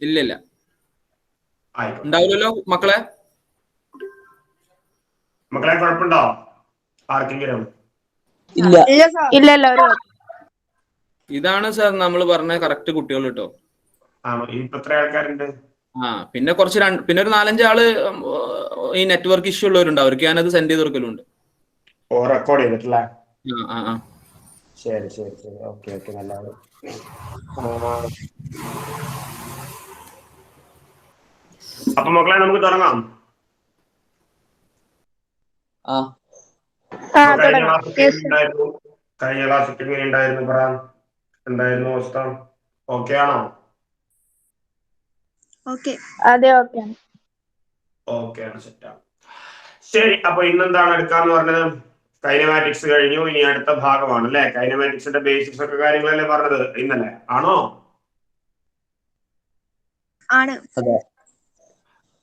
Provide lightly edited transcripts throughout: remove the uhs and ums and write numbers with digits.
ഇല്ലില്ല. ആയിക്കോട്ടെ. ഉണ്ടാവില്ലല്ലോ മക്കളെ? മക്കളെ കുഴപ്പമുണ്ടോ ആർക്കെങ്കിലും? ഇല്ലല്ലോ. ഇതാണ് സാർ നമ്മൾ പറഞ്ഞ കറക്റ്റ് കുട്ടികൾ കേട്ടോ. ആണോ? ഇപ്പൊ എത്ര ആൾക്കാരുണ്ട്? പിന്നെ കുറച്ച് പിന്നെ ഒരു 4-5 ആള് ഈ നെറ്റ്വർക്ക് ഇഷ്യൂ ഉള്ളവരുണ്ട്. അവർക്ക് ഞാനത് സെൻഡ് ചെയ്ത് കൊടുക്കലുണ്ട്. ഓ, റെക്കോർഡ് ചെയ്തിട്ടില്ലേ? ശരി. ഓക്കെ. നല്ലതാണ്. അപ്പൊ മക്കളെ നമുക്ക് തുടങ്ങാം. കഴിഞ്ഞ ക്ലാസ് എങ്ങനെ ഉണ്ടായിരുന്നു? പറ, എന്തായിരുന്നു അവസ്ഥ? ഓക്കെ ആണോ? ഓക്കെ ആണ്, സെറ്റാണ്. ശരി, അപ്പൊ ഇന്നെന്താണ് എടുക്കാന്ന് പറഞ്ഞത്? കൈനമാറ്റിക്സ് കഴിഞ്ഞു. ഇനി അടുത്ത ഭാഗമാണ് അല്ലെ? കൈനമാറ്റിക്സിന്റെ ബേസിക്സ് ഒക്കെ കാര്യങ്ങളല്ലേ പറഞ്ഞത് ഇന്നലെ? ആണോ?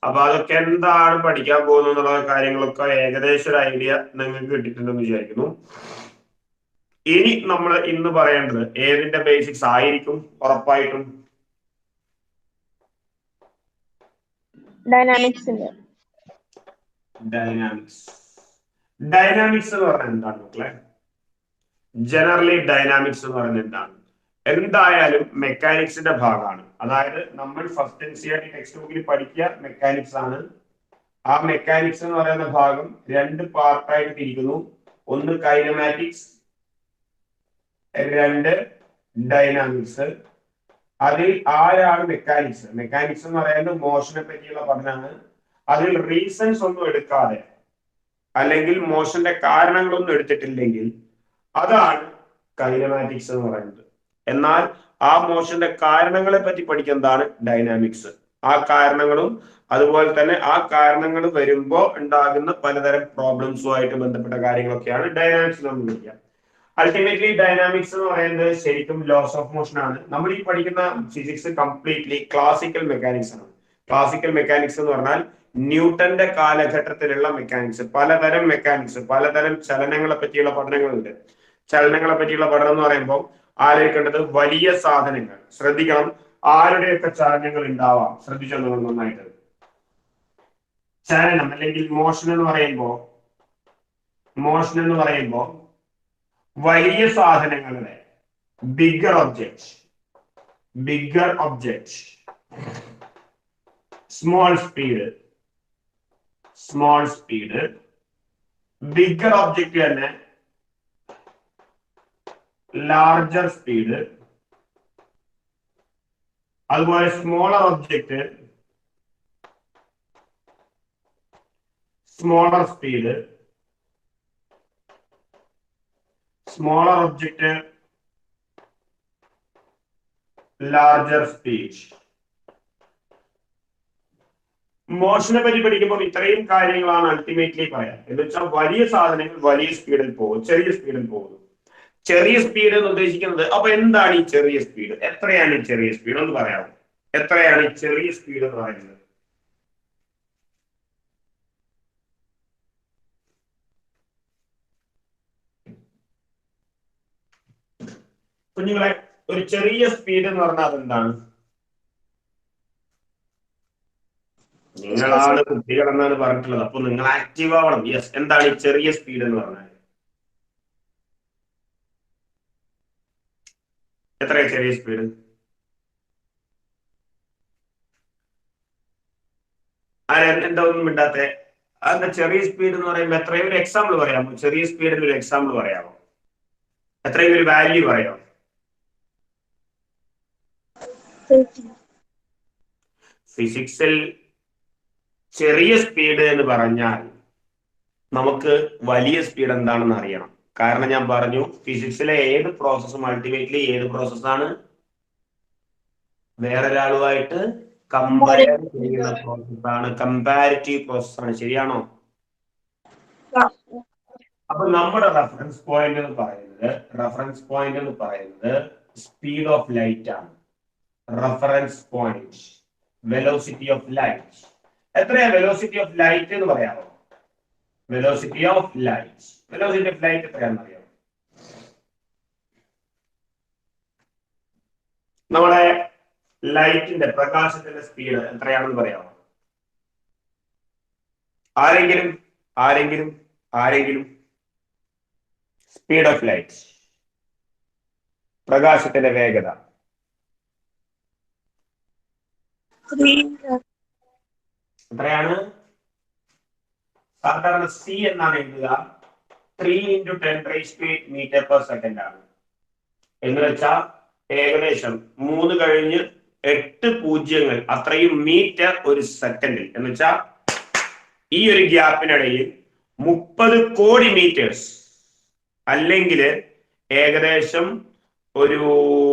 അപ്പൊ അതൊക്കെ എന്താണ് പഠിക്കാൻ പോകുന്നത് എന്നുള്ള കാര്യങ്ങളൊക്കെ ഏകദേശം ഒരു ഐഡിയ നിങ്ങൾക്ക് കിട്ടിയിട്ടുണ്ടെന്ന് വിചാരിക്കുന്നു. ഇനി നമ്മൾ ഇന്ന് പറയേണ്ടത് ഏതിന്റെ ബേസിക്സ് ആയിരിക്കും? ഉറപ്പായിട്ടും ഡൈനാമിക്സ് എന്ന് പറഞ്ഞാൽ എന്താണ് മക്കളെ? ജനറലി ഡൈനാമിക്സ് എന്ന് പറയുന്നത് എന്താണ്? എന്തായാലും മെക്കാനിക്സിന്റെ ഭാഗമാണ്. അതായത് നമ്മൾ ഫസ്റ്റ് NCERT ടെക്സ്റ്റ് ബുക്കിൽ പഠിക്കുക മെക്കാനിക്സ് ആണ്. ആ മെക്കാനിക്സ് എന്ന് പറയുന്ന ഭാഗം 2 പാർട്ടായിട്ട് തിരിക്കുന്നു. ഒന്ന് കൈനമാറ്റിക്സ്, 2 ഡൈനാമിക്സ്. അതിൽ ആരാണ് മെക്കാനിക്സ് എന്ന് പറയുന്നത് മോഷനെ പറ്റിയുള്ള പഠനമാണ്. അതിൽ റീസൺസ് ഒന്നും എടുക്കാതെ അല്ലെങ്കിൽ മോഷന്റെ കാരണങ്ങളൊന്നും എടുത്തിട്ടില്ലെങ്കിൽ അതാണ് കൈനമാറ്റിക്സ് എന്ന് പറയുന്നത്. എന്നാൽ ആ മോഷന്റെ കാരണങ്ങളെ പറ്റി പഠിക്കുന്നതാണ് ഡൈനാമിക്സ്. ആ കാരണങ്ങളും അതുപോലെ തന്നെ ആ കാരണങ്ങൾ വരുമ്പോൾ ഉണ്ടാകുന്ന പലതരം പ്രോബ്ലംസുമായിട്ട് ബന്ധപ്പെട്ട കാര്യങ്ങളൊക്കെയാണ് ഡൈനാമിക്സ് നമ്മൾ വിളിക്കുക. അൾട്ടിമേറ്റ്ലി ഡൈനാമിക്സ് എന്ന് പറയുന്നത് ശരിക്കും ലോസ് ഓഫ് മോഷൻ ആണ്. നമ്മൾ ഈ പഠിക്കുന്ന ഫിസിക്സ് കംപ്ലീറ്റ്ലി ക്ലാസിക്കൽ മെക്കാനിക്സ് ആണ്. ക്ലാസിക്കൽ മെക്കാനിക്സ് എന്ന് പറഞ്ഞാൽ ന്യൂട്ടന്റെ കാലഘട്ടത്തിലുള്ള മെക്കാനിക്സ്. പലതരം മെക്കാനിക്സ്, പലതരം ചലനങ്ങളെ പറ്റിയുള്ള പഠനങ്ങളുണ്ട്. ചലനങ്ങളെ പറ്റിയുള്ള പഠനം എന്ന് പറയുമ്പോൾ ആലോചിക്കേണ്ടത് വലിയ സാധനങ്ങൾ. ശ്രദ്ധിക്കണം, ആരുടെയൊക്കെ ചലനങ്ങൾ ഉണ്ടാവാം. ശ്രദ്ധിച്ചോ നിങ്ങൾ നന്നായിട്ട്. ചലനം അല്ലെങ്കിൽ മോഷൻ എന്ന് പറയുമ്പോ വലിയ സാധനങ്ങളുടെ bigger object, small speed, bigger object തന്നെ ലാർജർ സ്പീഡ്, അതുപോലെ smaller object smaller speed, smaller object larger speed. മോഷനെ പറ്റി പഠിക്കുമ്പോൾ ഇത്രയും കാര്യങ്ങളാണ് അൾട്ടിമേറ്റ്ലി പറയാം. എന്ന് വെച്ചാൽ വലിയ സാധനങ്ങൾ വലിയ സ്പീഡിൽ പോകും, ചെറിയ സ്പീഡിൽ പോകുന്നു. ചെറിയ സ്പീഡ് എന്ന് ഉദ്ദേശിക്കുന്നത് അപ്പൊ എന്താണ് ഈ ചെറിയ സ്പീഡ്? എത്രയാണ് ഈ ചെറിയ സ്പീഡ് എന്ന് പറയാമോ? എത്രയാണ് ഈ ചെറിയ സ്പീഡ് എന്ന് പറയുന്നത്? കുഞ്ഞുങ്ങളെ, ഒരു ചെറിയ സ്പീഡ് എന്ന് പറഞ്ഞാൽ അതെന്താണ്? നിങ്ങളാണ് കുട്ടികളെന്നാണ് പറഞ്ഞിട്ടുള്ളത്. അപ്പൊ നിങ്ങൾ ആക്റ്റീവ് ആവണം. യെസ്, എന്താണ് ഈ ചെറിയ സ്പീഡ് എന്ന് പറഞ്ഞാൽ? എത്രയാണ് ചെറിയ സ്പീഡ്? എന്താ ഒന്നും മിണ്ടാത്തെ? അതെന്താ ചെറിയ സ്പീഡ് എന്ന് പറയുമ്പോൾ എത്രയും ഒരു എക്സാമ്പിൾ പറയാമോ? ചെറിയ സ്പീഡിന് ഒരു എക്സാമ്പിൾ പറയാമോ? എത്രയും ഒരു വാല്യൂ പറയാമോ? ഫിസിക്സിൽ ചെറിയ സ്പീഡ് എന്ന് പറഞ്ഞാൽ നമുക്ക് വലിയ സ്പീഡ് എന്താണെന്ന് അറിയണം. കാരണം ഞാൻ പറഞ്ഞു, ഫിസിക്സിലെ ഏത് പ്രോസസ്സും അൾട്ടിമേറ്റ്ലി ഏത് പ്രോസസ്സാണ്? വേറൊരാളുമായിട്ട് കമ്പയർ ചെയ്യുന്ന പ്രോസസ്സാണ്, കമ്പാരിറ്റീവ് പ്രോസസ്സാണ്. ശരിയാണോ? അപ്പൊ നമ്മുടെ റെഫറൻസ് പോയിന്റ് എന്ന് പറയുന്നത് സ്പീഡ് ഓഫ് ലൈറ്റ് ആണ്. Reference point, velocity of light. എത്രയാ വെലോസിറ്റി ഓഫ് ലൈറ്റ് എന്ന് പറയാമോ? വെലോസിറ്റി ഓഫ് ലൈറ്റ് എത്രയാണെന്ന് അറിയാമോ? നമ്മുടെ ലൈറ്റിന്റെ പ്രകാശത്തിന്റെ സ്പീഡ് എത്രയാണെന്ന് പറയാമോ? ആരെങ്കിലും ആരെങ്കിലും ആരെങ്കിലും സ്പീഡ് ഓഫ് ലൈറ്റ്, പ്രകാശത്തിന്റെ വേഗത എത്രയാണ്? സാധാരണ സി എന്നാണ് എഴുതുക. 3 × 10⁻⁸ മീറ്റർ പെർ സെക്കൻഡ് ആണ്. എന്ന് വെച്ചാൽ ഏകദേശം 3 × 8 അത്രയും മീറ്റർ ഒരു സെക്കൻഡിൽ. എന്ന് വെച്ചാൽ ഈ ഒരു ഗ്യാപ്പിനിടയിൽ 30 കോടി മീറ്റേഴ്സ് അല്ലെങ്കിൽ ഏകദേശം ഒരു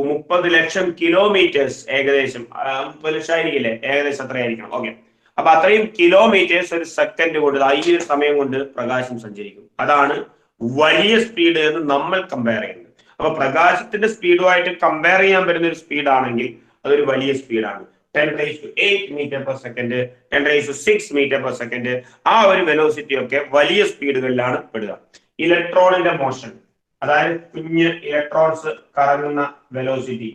30 ലക്ഷം കിലോമീറ്റേഴ്സ്, ഏകദേശം 30 ലക്ഷം ആയിരിക്കില്ലേ, ഏകദേശം അത്രയായിരിക്കണം. ഓക്കെ, അപ്പൊ അത്രയും കിലോമീറ്റേഴ്സ് ഒരു സെക്കൻഡ് കൊണ്ട്, ഈ ഒരു സമയം കൊണ്ട് പ്രകാശം സഞ്ചരിക്കും. അതാണ് വലിയ സ്പീഡ് എന്ന് നമ്മൾ കമ്പയർ ചെയ്യുന്നത്. അപ്പൊ പ്രകാശത്തിന്റെ സ്പീഡുമായിട്ട് കമ്പയർ ചെയ്യാൻ പറ്റുന്ന ഒരു സ്പീഡ് ആണെങ്കിൽ അതൊരു വലിയ സ്പീഡാണ്. 10⁸ metre per second, 10⁶ metre per second, ആ ഒരു വെലോസിറ്റി ഒക്കെ വലിയ സ്പീഡുകളിലാണ് പെടുക. ഇലക്ട്രോണിന്റെ മോഷൻ, അതായത് കുഞ്ഞ് ഇലക്ട്രോൺസ് കറങ്ങുന്ന വെലോസിറ്റി,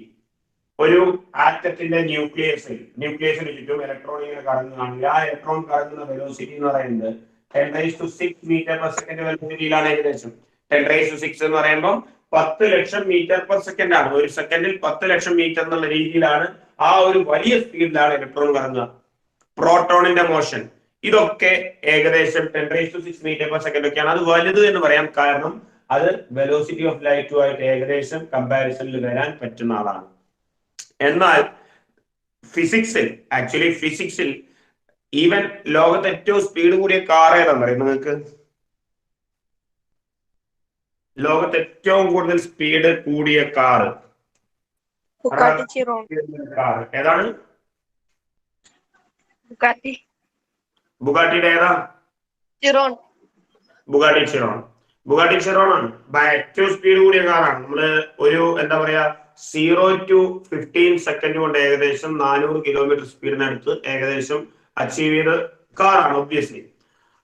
ഒരു ആറ്റത്തിന്റെ ന്യൂക്ലിയസിന് ചുറ്റും ഇലക്ട്രോൺ ഇങ്ങനെ കറങ്ങുകയാണെങ്കിൽ ആ ഇലക്ട്രോൺ കറങ്ങുന്ന വെലോസിറ്റി എന്ന് പറയുന്നത് 10⁶ മീറ്റർ പെർ സെക്കൻഡ് വെലോസിറ്റിയിലാണ്. ഏകദേശം 10⁶ എന്ന് പറയുമ്പോൾ 10 ലക്ഷം മീറ്റർ പെർ സെക്കൻഡ് ആണ്. ഒരു സെക്കൻഡിൽ 10 ലക്ഷം മീറ്റർ എന്നുള്ള രീതിയിലാണ്, ആ ഒരു വലിയ സ്പീഡിലാണ് ഇലക്ട്രോൺ കറങ്ങുക. പ്രോട്ടോണിന്റെ മോഷൻ, ഇതൊക്കെ ഏകദേശം 10⁶ മീറ്റർ പെർ സെക്കൻഡ് ഒക്കെയാണ്. അത് വലുത് എന്ന് പറയാം, കാരണം അത് വെലോസിറ്റി ഓഫ് ലൈറ്റുമായിട്ട് ഏകദേശം കമ്പാരിസണിൽ വരാൻ പറ്റുന്ന ആളാണ്. എന്നാൽ ഫിസിക്സിൽ ഈവൻ ലോകത്ത് ഏറ്റവും സ്പീഡ് കൂടിയ കാർ ഏതാണെന്ന് അറിയാം നിങ്ങൾക്ക്? ലോകത്ത് ഏറ്റവും കൂടുതൽ സ്പീഡ് കൂടിയ കാർ ഏതാണ്? ബുഗാട്ടിയുടെ ഏതാ? ബുഗാട്ടി ചിറോൺ ആണ്. ഏറ്റവും സ്പീഡ് കൂടിയ കാറാണ്. നമ്മള് ഒരു എന്താ പറയാ 0 to 15 സെക്കൻഡ് കൊണ്ട് ഏകദേശം 400 കിലോമീറ്റർ സ്പീഡിനടുത്ത് ഏകദേശം അച്ചീവ് ചെയ്ത കാറാണ് ഒബ്വിയസ്ലി.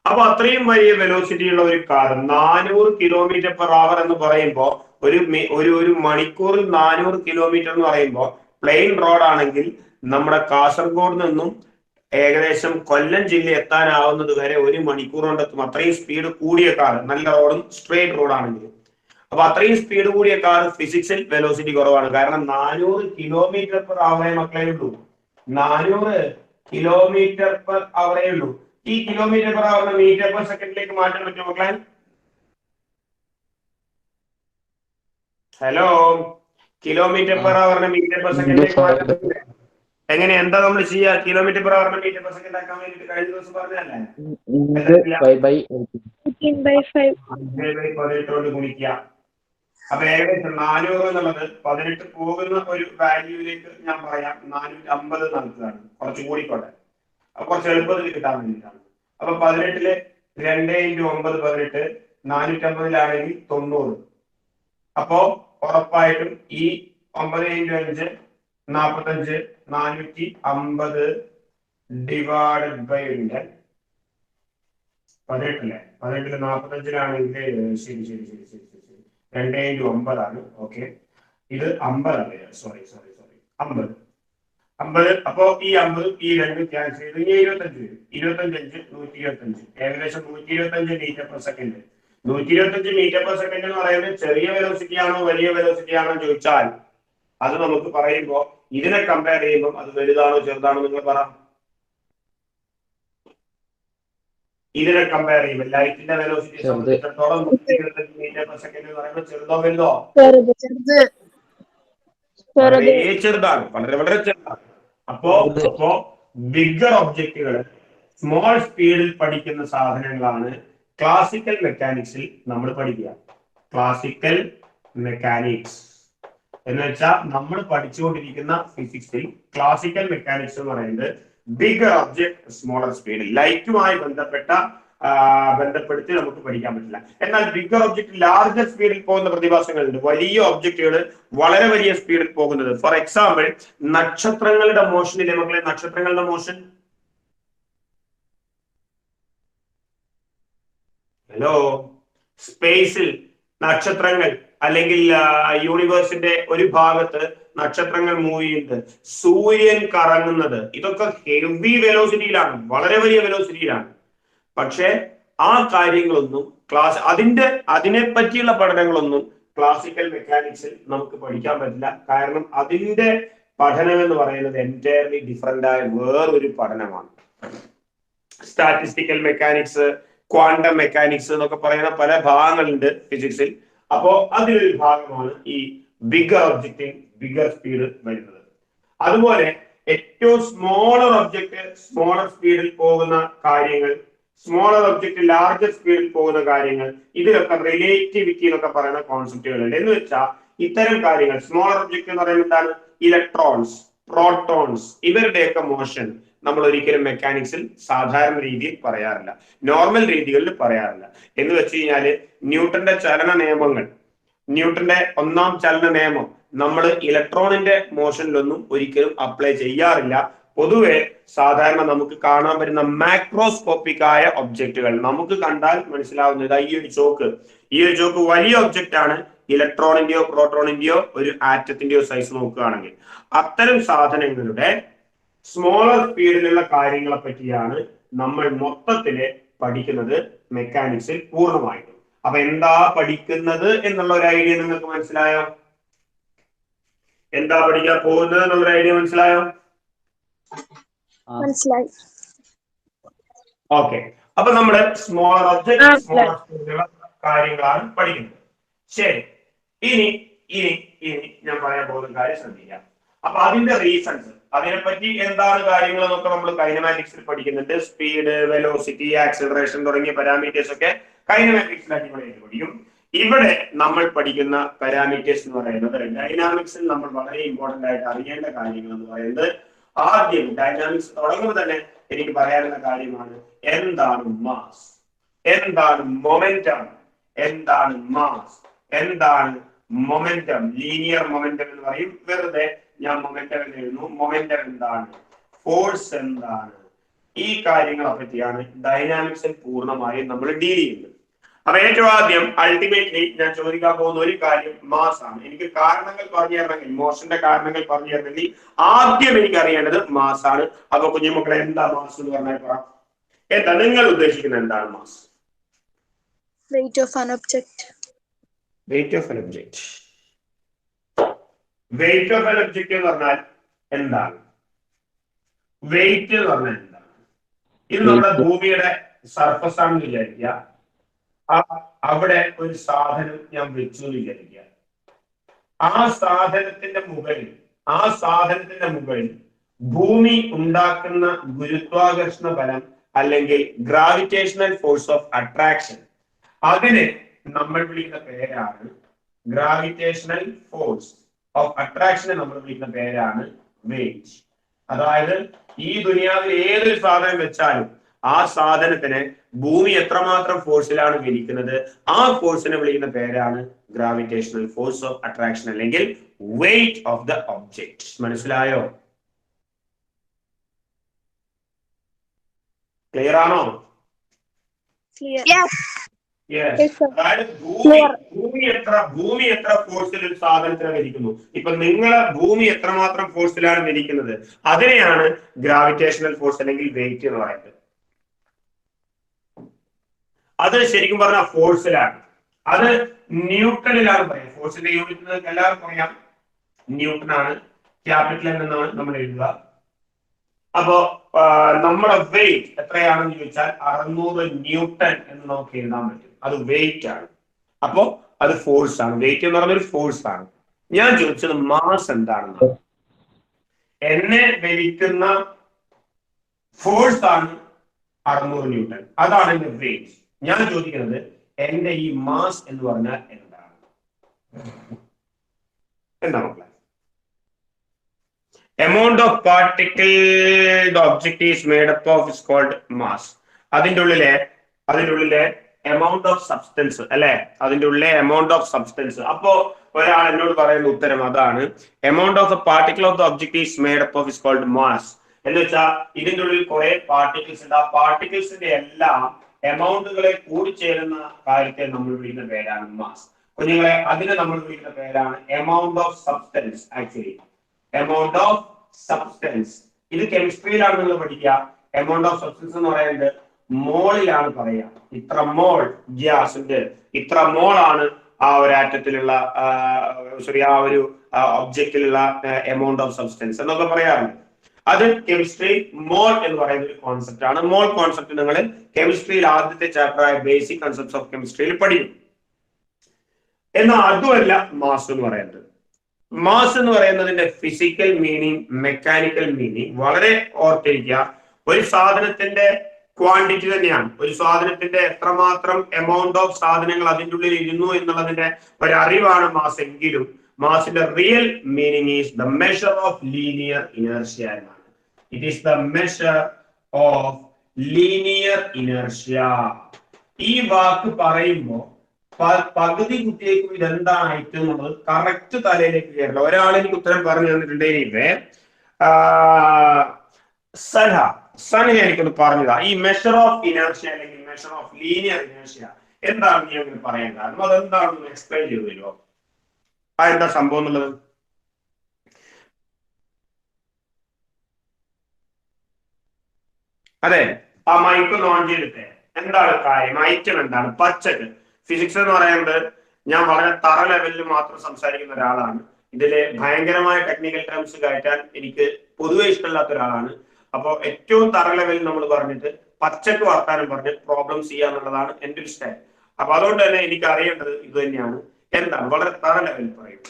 അപ്പൊ അത്രയും വലിയ വെലോസിറ്റി ഉള്ള ഒരു കാർ 400 കിലോമീറ്റർ പെർ അവർ എന്ന് പറയുമ്പോൾ ഒരു മണിക്കൂറിൽ 400 കിലോമീറ്റർ എന്ന് പറയുമ്പോൾ പ്ലെയിൻ റോഡ് ആണെങ്കിൽ നമ്മുടെ കാസർഗോഡ് നിന്നും ഏകദേശം കൊല്ലം ജില്ല എത്താനാവുന്നത് വരെ 1 മണിക്കൂർ കൊണ്ടെത്തും. അത്രയും സ്പീഡ് കൂടിയ കാർ, നല്ല റോഡും സ്ട്രേറ്റ് റോഡാണെങ്കിൽ. അപ്പൊ അത്രയും സ്പീഡ് കൂടിയ കാർ ഫിസിക്സിൽ വെലോസിറ്റി കുറവാണ്. കാരണം 400 കിലോമീറ്റർ പെർ അവറേ മക്കളേ ഉള്ളൂ. 400 കിലോമീറ്റർ പെർ അവറേ ഉള്ളൂ. ഈ കിലോമീറ്റർ പെർ അവറിനെ മീറ്റർ പെർ സെക്കൻഡിലേക്ക് മാറ്റാൻ പറ്റുമോ മക്കളെ? ഹലോ, കിലോമീറ്റർ പെർ അവറിനെ മീറ്റർ പെർ സെക്കൻഡിലേക്ക് മാറ്റാൻ പറ്റില്ല. എങ്ങനെ, എന്താ നമ്മൾ ചെയ്യുക? കിലോമീറ്റർ പെർ അവറിനെ മീറ്റർ പെർ സെക്കൻഡ് ആക്കാൻ വേണ്ടിട്ട് കഴിഞ്ഞ ദിവസം പറഞ്ഞല്ലേ, 18 ഗുണിക്കുക. അപ്പൊ ഏകദേശം 400 എന്നുള്ളത് 18 പോകുന്ന ഒരു വാല്യൂവിലേക്ക് ഞാൻ പറയാം 450 നടത്തുകയാണ്. കുറച്ച് കൂടിക്കോട്ടെ, അപ്പൊ കുറച്ച് എളുപ്പത്തിൽ കിട്ടാൻ വേണ്ടിയിട്ടാണ്. അപ്പൊ 18 2 × 9 18, 450 90. അപ്പോ ഉറപ്പായിട്ടും ഈ 9 × 5 45, 450 ഡിവൈഡഡ് ബൈ 18. 18 45 ശരി 2 × 9 ആണ്. ഓക്കെ, ഇത് 50 ആണ്. സോറി 50. അപ്പോ ഈ 50 ഈ 2 ക്യാൻസൽ ചെയ്ത് 25 125 ഏകദേശം 125 metre per second. 125 metre per second എന്ന് പറയുന്നത് ചെറിയ വെലോസിറ്റി ആണോ വലിയ വെലോസിറ്റി ആണോ ചോദിച്ചാൽ അത് നമുക്ക് പറയുമ്പോൾ ഇതിനെ കമ്പയർ ചെയ്യുമ്പോൾ അത് വലുതാണോ ചെറുതാണോ നിങ്ങൾ പറ. ഇതിനെ കമ്പയർ ചെയ്യുമ്പോൾ ലൈറ്റിന്റെ വെലോസിറ്റി സംബന്ധിച്ചിടത്തോളം 125 മീറ്റർ പെർ സെക്കൻഡ് എന്ന് പറയുമ്പോൾ ചെറുതോ വലുതോ? വളരെ ചെറുതാണ്, വളരെ ചെറുതാണ്. അപ്പോ ബിഗർ ഒബ്ജക്റ്റുകൾ സ്മോൾ സ്പീഡിൽ പഠിക്കുന്ന സാധനങ്ങളാണ് ക്ലാസിക്കൽ മെക്കാനിക്സിൽ നമ്മൾ പഠിക്കുക. ക്ലാസിക്കൽ മെക്കാനിക്സ് എന്ന് വെച്ചാൽ നമ്മൾ പഠിച്ചുകൊണ്ടിരിക്കുന്ന ഫിസിക്സിൽ ക്ലാസിക്കൽ മെക്കാനിക്സ് എന്ന് പറയുന്നത് ബിഗർ ഒബ്ജക്ട് സ്മോളർ സ്പീഡ്, ലൈറ്റുമായി ബന്ധപ്പെടുത്തി നമുക്ക് പഠിക്കാൻ പറ്റില്ല. എന്നാൽ ബിഗർ ഒബ്ജക്ട് ലാർജർ സ്പീഡിൽ പോകുന്ന പ്രതിഭാസങ്ങളുണ്ട്. വലിയ ഒബ്ജക്റ്റുകൾ വളരെ വലിയ സ്പീഡിൽ പോകുന്നത്. ഫോർ എക്സാമ്പിൾ നക്ഷത്രങ്ങളുടെ മോഷനിലെ മക്കളെ, നക്ഷത്രങ്ങളുടെ മോഷൻ. ഹലോ, സ്പേസിൽ നക്ഷത്രങ്ങൾ അല്ലെങ്കിൽ യൂണിവേഴ്സിന്റെ ഒരു ഭാഗത്ത് നക്ഷത്രങ്ങൾ മൂവ് ചെയ്യുന്നത്, സൂര്യൻ കറങ്ങുന്നത്, ഇതൊക്കെ ഹെവി വെലോസിറ്റിയിലാണ്, വളരെ വലിയ വെലോസിറ്റിയിലാണ്. പക്ഷെ ആ കാര്യങ്ങളൊന്നും അതിനെ പറ്റിയുള്ള പഠനങ്ങളൊന്നും ക്ലാസിക്കൽ മെക്കാനിക്സിൽ നമുക്ക് പഠിക്കാൻ പറ്റില്ല. കാരണം അതിന്റെ പഠനം എന്ന് പറയുന്നത് എൻറ്റയർലി ഡിഫറെന്റ് ആയ വേറൊരു പഠനമാണ്. സ്റ്റാറ്റിസ്റ്റിക്കൽ മെക്കാനിക്സ്, ക്വാണ്ടം മെക്കാനിക്സ് എന്നൊക്കെ പറയുന്ന പല ഭാഗങ്ങളുണ്ട് ഫിസിക്സിൽ. അപ്പോ അതിലൊരു ഭാഗമാണ് ഈ ബിഗർ ഒബ്ജക്റ്റ് ബിഗർ സ്പീഡ് വരുന്നത്. അതുപോലെ ഏറ്റവും സ്മോളർ ഒബ്ജക്റ്റ് സ്മോളർ സ്പീഡിൽ പോകുന്ന കാര്യങ്ങൾ, സ്മോളർ ഒബ്ജക്റ്റ് ലാർജർ സ്പീഡിൽ പോകുന്ന കാര്യങ്ങൾ, ഇതിലൊക്കെ റിലേറ്റിവിറ്റി എന്നൊക്കെ പറയുന്ന കോൺസെപ്റ്റുകളുണ്ട്. എന്ന് വെച്ചാൽ ഇത്തരം കാര്യങ്ങൾ, സ്മോളർ ഒബ്ജക്റ്റ് എന്ന് പറയുന്നത് എന്താണ്, ഇലക്ട്രോൺസ്, പ്രോട്ടോൺസ്, ഇവരുടെയൊക്കെ മോഷൻ നമ്മൾ ഒരിക്കലും മെക്കാനിക്സിൽ സാധാരണ രീതിയിൽ പറയാറില്ല, നോർമൽ രീതികളിൽ പറയാറില്ല. എന്ന് വെച്ച് കഴിഞ്ഞാല് ന്യൂട്ടന്റെ ചലന നിയമങ്ങൾ, ന്യൂട്ടന്റെ ഒന്നാം ചലന നിയമം നമ്മൾ ഇലക്ട്രോണിന്റെ മോഷനിലൊന്നും ഒരിക്കലും അപ്ലൈ ചെയ്യാറില്ല. പൊതുവെ സാധാരണ നമുക്ക് കാണാൻ പറ്റുന്ന മാക്രോസ്കോപ്പിക് ആയ ഒബ്ജക്റ്റുകൾ നമുക്ക് കണ്ടാൽ മനസ്സിലാവുന്നത്, ഈ ഒരു ചോക്ക് വലിയ ഒബ്ജക്റ്റ് ആണ്, ഇലക്ട്രോണിന്റെയോ പ്രോട്ടോണിന്റെയോ ഒരു ആറ്റത്തിന്റെയോ സൈസ് നോക്കുകയാണെങ്കിൽ. അത്തരം സാധനങ്ങളുടെ സ്മോളർ സ്പീഡിലുള്ള കാര്യങ്ങളെ പറ്റിയാണ് നമ്മൾ മൊത്തത്തില് പഠിക്കുന്നത് മെക്കാനിക്സിൽ പൂർണ്ണമായിട്ടും. അപ്പൊ എന്താ പഠിക്കുന്നത് എന്നുള്ള ഒരു ഐഡിയ നിങ്ങൾക്ക് മനസ്സിലായോ? എന്താ പഠിക്കാൻ പോകുന്നത് എന്നുള്ള ഐഡിയ മനസ്സിലായോ? മനസ്സിലായി. ഓക്കെ, അപ്പൊ നമ്മള് സ്മോളർ ഒബ്ജക്ട് സ്മോളർ സ്പീഡിലുള്ള കാര്യങ്ങളാണ് പഠിക്കുന്നത്. ശരി, ഇനി ഇനി ഇനി ഞാൻ പറയാൻ പോകുന്ന കാര്യം ശ്രദ്ധിക്കാം. അപ്പൊ അതിന്റെ റീസൺസ്, അതിനെപ്പറ്റി എന്താണ് കാര്യങ്ങൾ എന്നൊക്കെ നമ്മൾ കൈനമാറ്റിക്സിൽ പഠിക്കുന്നുണ്ട്. സ്പീഡ്, വെലോസിറ്റി, ആക്സിലറേഷൻ തുടങ്ങിയ പാരാമീറ്റേഴ്സ് ഒക്കെ കൈനമാറ്റിക്സിൽ അടിപൊളിയായിട്ട് പഠിക്കും. ഇവിടെ നമ്മൾ പഠിക്കുന്ന പാരാമീറ്റേഴ്സ് എന്ന് പറയുന്നത് ഡൈനാമിക്സിൽ നമ്മൾ വളരെ ഇമ്പോർട്ടന്റ് ആയിട്ട് അറിയേണ്ട കാര്യങ്ങൾ എന്ന് പറയുന്നത്, ആദ്യം ഡൈനാമിക്സ് തുടങ്ങുമ്പോൾ തന്നെ എനിക്ക് പറയാനുള്ള കാര്യമാണ്, എന്താണ് മാസ്, എന്താണ് മൊമെന്റം, എന്താണ് മാസ്, എന്താണ് മൊമെന്റം. ലീനിയർ മൊമെന്റം എന്ന് പറയും, വെറുതെ ഞാൻ മൊമെന്റം എന്ന് എഴുതുന്നു. മൊമെന്റം എന്താണ്, ഫോഴ്സ് എന്താണ്, ഈ കാര്യങ്ങളെ പറ്റിയാണ് ഡൈനാമിക്സിൽ പൂർണ്ണമായും നമ്മൾ ഡീൽ ചെയ്യുന്നത്. അപ്പൊ ഏറ്റവും ആദ്യം അൾട്ടിമേറ്റ്ലി ഞാൻ ചോദിക്കാൻ പോകുന്ന ഒരു കാര്യം മാസ് ആണ്. എനിക്ക് കാരണങ്ങൾ പറഞ്ഞു തരണമെങ്കിൽ, മോഷന്റെ കാരണങ്ങൾ പറഞ്ഞു തരണമെങ്കിൽ ആദ്യം എനിക്ക് അറിയേണ്ടത് മാസ് ആണ്. അപ്പൊ കുഞ്ഞുമക്കളെ എന്താ മാസ് എന്ന് പറഞ്ഞാൽ പറ, എന്താ നിങ്ങൾ ഉദ്ദേശിക്കുന്നത്, എന്താണ് mass? Weight of an object. Weight of an object. Weight of an object എന്ന് പറഞ്ഞാൽ എന്താണ്? വെയിറ്റ് എന്ന് പറഞ്ഞാൽ എന്താണ്? ഇത് നമ്മുടെ ഭൂമിയുടെ സർഫസ് ആണെന്ന് വിചാരിക്കുക. അവിടെ ഒരു സാധനം ഞാൻ വെച്ചു എന്ന് വിചാരിക്കുക. ആ സാധനത്തിന്റെ മുകളിൽ ഭൂമി ഉണ്ടാക്കുന്ന ഗുരുത്വാകർഷണ ബലം അല്ലെങ്കിൽ ഗ്രാവിറ്റേഷണൽ ഫോഴ്സ് ഓഫ് അട്രാക്ഷൻ, അതിനെ നമ്മൾ വിളിക്കുന്ന പേരാണ് ഗ്രാവിറ്റേഷണൽ ഫോഴ്സ് ഓഫ് അട്രാക്ഷനെ നമ്മൾ വിളിക്കുന്ന പേരാണ് വെയിറ്റ്. അതായത് ഈ ദുനിയാവിൽ ഏതൊരു സാധനം വെച്ചാലും ആ സാധനത്തിന് ഭൂമി എത്രമാത്രം ഫോഴ്സിലാണ് വലിക്കുന്നത്, ആ ഫോഴ്സിനെ വിളിക്കുന്ന പേരാണ് ഗ്രാവിറ്റേഷണൽ ഫോഴ്സ് ഓഫ് അട്രാക്ഷൻ അല്ലെങ്കിൽ വെയിറ്റ് ഓഫ് ദ ഒബ്ജക്ട്. മനസ്സിലായോ? ക്ലിയർ ആണോ? അതായത് ഭൂമി എത്ര ഫോഴ്സിൽ ഒരു സാധനത്തിനെ വലിക്കുന്നു, ഇപ്പൊ നിങ്ങളെ ഭൂമി എത്രമാത്രം ഫോഴ്സിലാണ് വലിക്കുന്നത്, അതിനെയാണ് ഗ്രാവിറ്റേഷണൽ ഫോഴ്സ് അല്ലെങ്കിൽ വെയിറ്റ് എന്ന് പറയുന്നത്. അത് ശരിക്കും പറഞ്ഞാൽ ഫോഴ്സിലാണ്, അത് ന്യൂട്ടണിലാണ് പറയാം. ഫോഴ്സിന്റെ യൂണിറ്റ് എല്ലാവർക്കും അറിയാം, ന്യൂട്ടൺ ആണ്. ക്യാപിറ്റൽ എന്നാണ് നമ്മൾ എഴുതുക. അപ്പോ നമ്മുടെ വെയിറ്റ് എത്രയാണെന്ന് ചോദിച്ചാൽ 600 ന്യൂട്ടൺ എന്ന് നമുക്ക് എഴുതാൻ പറ്റും. അത് വെയിറ്റ് ആണ്. അപ്പോ അത് ഫോഴ്സ് ആണ്. വെയിറ്റ് എന്ന് പറയുന്ന ഒരു ഫോഴ്സ് ആണ്. ഞാൻ ചോദിച്ചത് മാസ് എന്താണെന്ന്. എന്നെ വലിക്കുന്ന ഫോഴ്സ് ആണ് 600 ന്യൂട്ടൺ, അതാണ് എന്റെ വെയിറ്റ്. ഞാൻ ചോദിക്കുന്നത് എന്റെ ഈ മാസ് എന്ന് പറഞ്ഞാൽ എന്താണ്? എന്താ മക്കളെ? Amount of particle the object is made up of is called mass. അതിന്റെ ഉള്ളിലെ amount of substance അല്ലെ, അതിന്റെ ഉള്ളിലെ amount of substance. അപ്പോ ഒരാൾ എന്നോട് പറയുന്ന ഉത്തരം അതാണ്, amount of the particle of the object is made up of is called mass. എന്ന് വെച്ചാൽ ഇതിന്റെ ഉള്ളിൽ കുറെ പാർട്ടിക്കിൾസ് ഉണ്ട്. ആ പാർട്ടിക്കിൾസിന്റെ എല്ലാം എമൗണ്ടുകളെ കൂടിച്ചേരുന്ന കാര്യത്തെ നമ്മൾ വിളിക്കുന്ന പേരാണ് മാസ്. കുഞ്ഞുങ്ങളെ, അതിനെ നമ്മൾ വിളിക്കുന്ന പേരാണ് amount of substance. Actually amount of substance. ഇത് കെമിസ്ട്രിയിലാണ് നിങ്ങൾ പഠിക്കുക. എമൗണ്ട് ഓഫ് സബ്സ്റ്റൻസ് എന്ന് പറയുന്നത് മോളിലാണ് പറയുക. ഇത്ര മോൾ ഗ്യാസിന്റെ ഇത്ര മോളാണ് ആ ഒരു ആറ്റത്തിലുള്ള സോറി ആ ഒരു ഒബ്ജക്റ്റിലുള്ള എമൗണ്ട് ഓഫ് സബ്സ്റ്റൻസ് എന്നൊക്കെ പറയാറുണ്ട്. അത് കെമിസ്ട്രി മോൾ എന്ന് പറയുന്ന ഒരു കോൺസെപ്റ്റ് ആണ്. മോൾ കോൺസെപ്റ്റ് നിങ്ങൾ കെമിസ്ട്രിയിൽ ആദ്യത്തെ ചാപ്റ്ററായ ബേസിക് കൺസെപ്റ്റ്സ് ഓഫ് കെമിസ്ട്രിയിൽ പഠിക്കും. എന്നാൽ അതുമല്ല മാസ് എന്ന് പറയുന്നത്. മാസ് എന്ന് പറയുന്നതിന്റെ ഫിസിക്കൽ മീനിങ്, മെക്കാനിക്കൽ മീനിങ് വളരെ ഓർത്തിരിക്കുക. ഒരു സാധനത്തിന്റെ ക്വാണ്ടിറ്റി തന്നെയാണ്. ഒരു സാധനത്തിന്റെ എത്രമാത്രം എമൗണ്ട് ഓഫ് സാധനങ്ങൾ അതിൻ്റെ ഉള്ളിൽ ഇരുന്നു എന്നുള്ളതിന്റെ ഒരു അറിവാണ് മാസ്. എങ്കിലും മാസിന്റെ real meaning is the measure of linear inertia എന്നാണ്. It is the measure of linear inertia. ഈ വാക്ക് പറയുമ്പോൾ പകുതി കുട്ടിയേക്കും ഇതെന്താണ് ഐറ്റം എന്നുള്ളത് കറക്റ്റ് തലയിലേക്ക് കയറില്ല. ഒരാൾ എനിക്ക് ഉത്തരം പറഞ്ഞു തന്നിട്ടുണ്ടെങ്കിൽ സൻഹ എനിക്കൊന്ന് പറഞ്ഞതാ ഈ മെഷർ ഓഫ് ഇനർഷ്യ അല്ലെങ്കിൽ മെഷർ ഓഫ് ലീനിയർ ഇനർഷ്യ എന്താണ് നീ അങ്ങനെ പറയാൻ കാരണം? അതെന്താണെന്ന് എക്സ്പ്ലെയിൻ ചെയ്തു തരുമോ? എന്താ സംഭവം എന്നുള്ളത്? അതെ, ആ മൈക്ക് ഓൺ ചെയ്തിട്ട് എന്താണ് കാര്യം, ഐറ്റം എന്താണ്? പച്ചക്ക് ഫിസിക്സ് എന്ന് പറയുന്നത് ഞാൻ വളരെ തറ ലെവലിൽ മാത്രം സംസാരിക്കുന്ന ഒരാളാണ്. ഇതില് ഭയങ്കരമായ ടെക്നിക്കൽ ടേംസ് കയറ്റാൻ എനിക്ക് പൊതുവെ ഇഷ്ടമില്ലാത്ത ഒരാളാണ്. അപ്പോൾ ഏറ്റവും തറ ലെവലിൽ നമ്മൾ പറഞ്ഞിട്ട് പച്ചക്ക് വർത്താനം പറഞ്ഞ് പ്രോബ്ലംസ് ചെയ്യാന്നുള്ളതാണ് എൻ്റെ ഒരു സ്റ്റൈൽ. അപ്പൊ അതുകൊണ്ട് തന്നെ എനിക്ക് അറിയേണ്ടത് ഇത് തന്നെയാണ്. എന്താണ് വളരെ തറ ലെവലിൽ പറയും.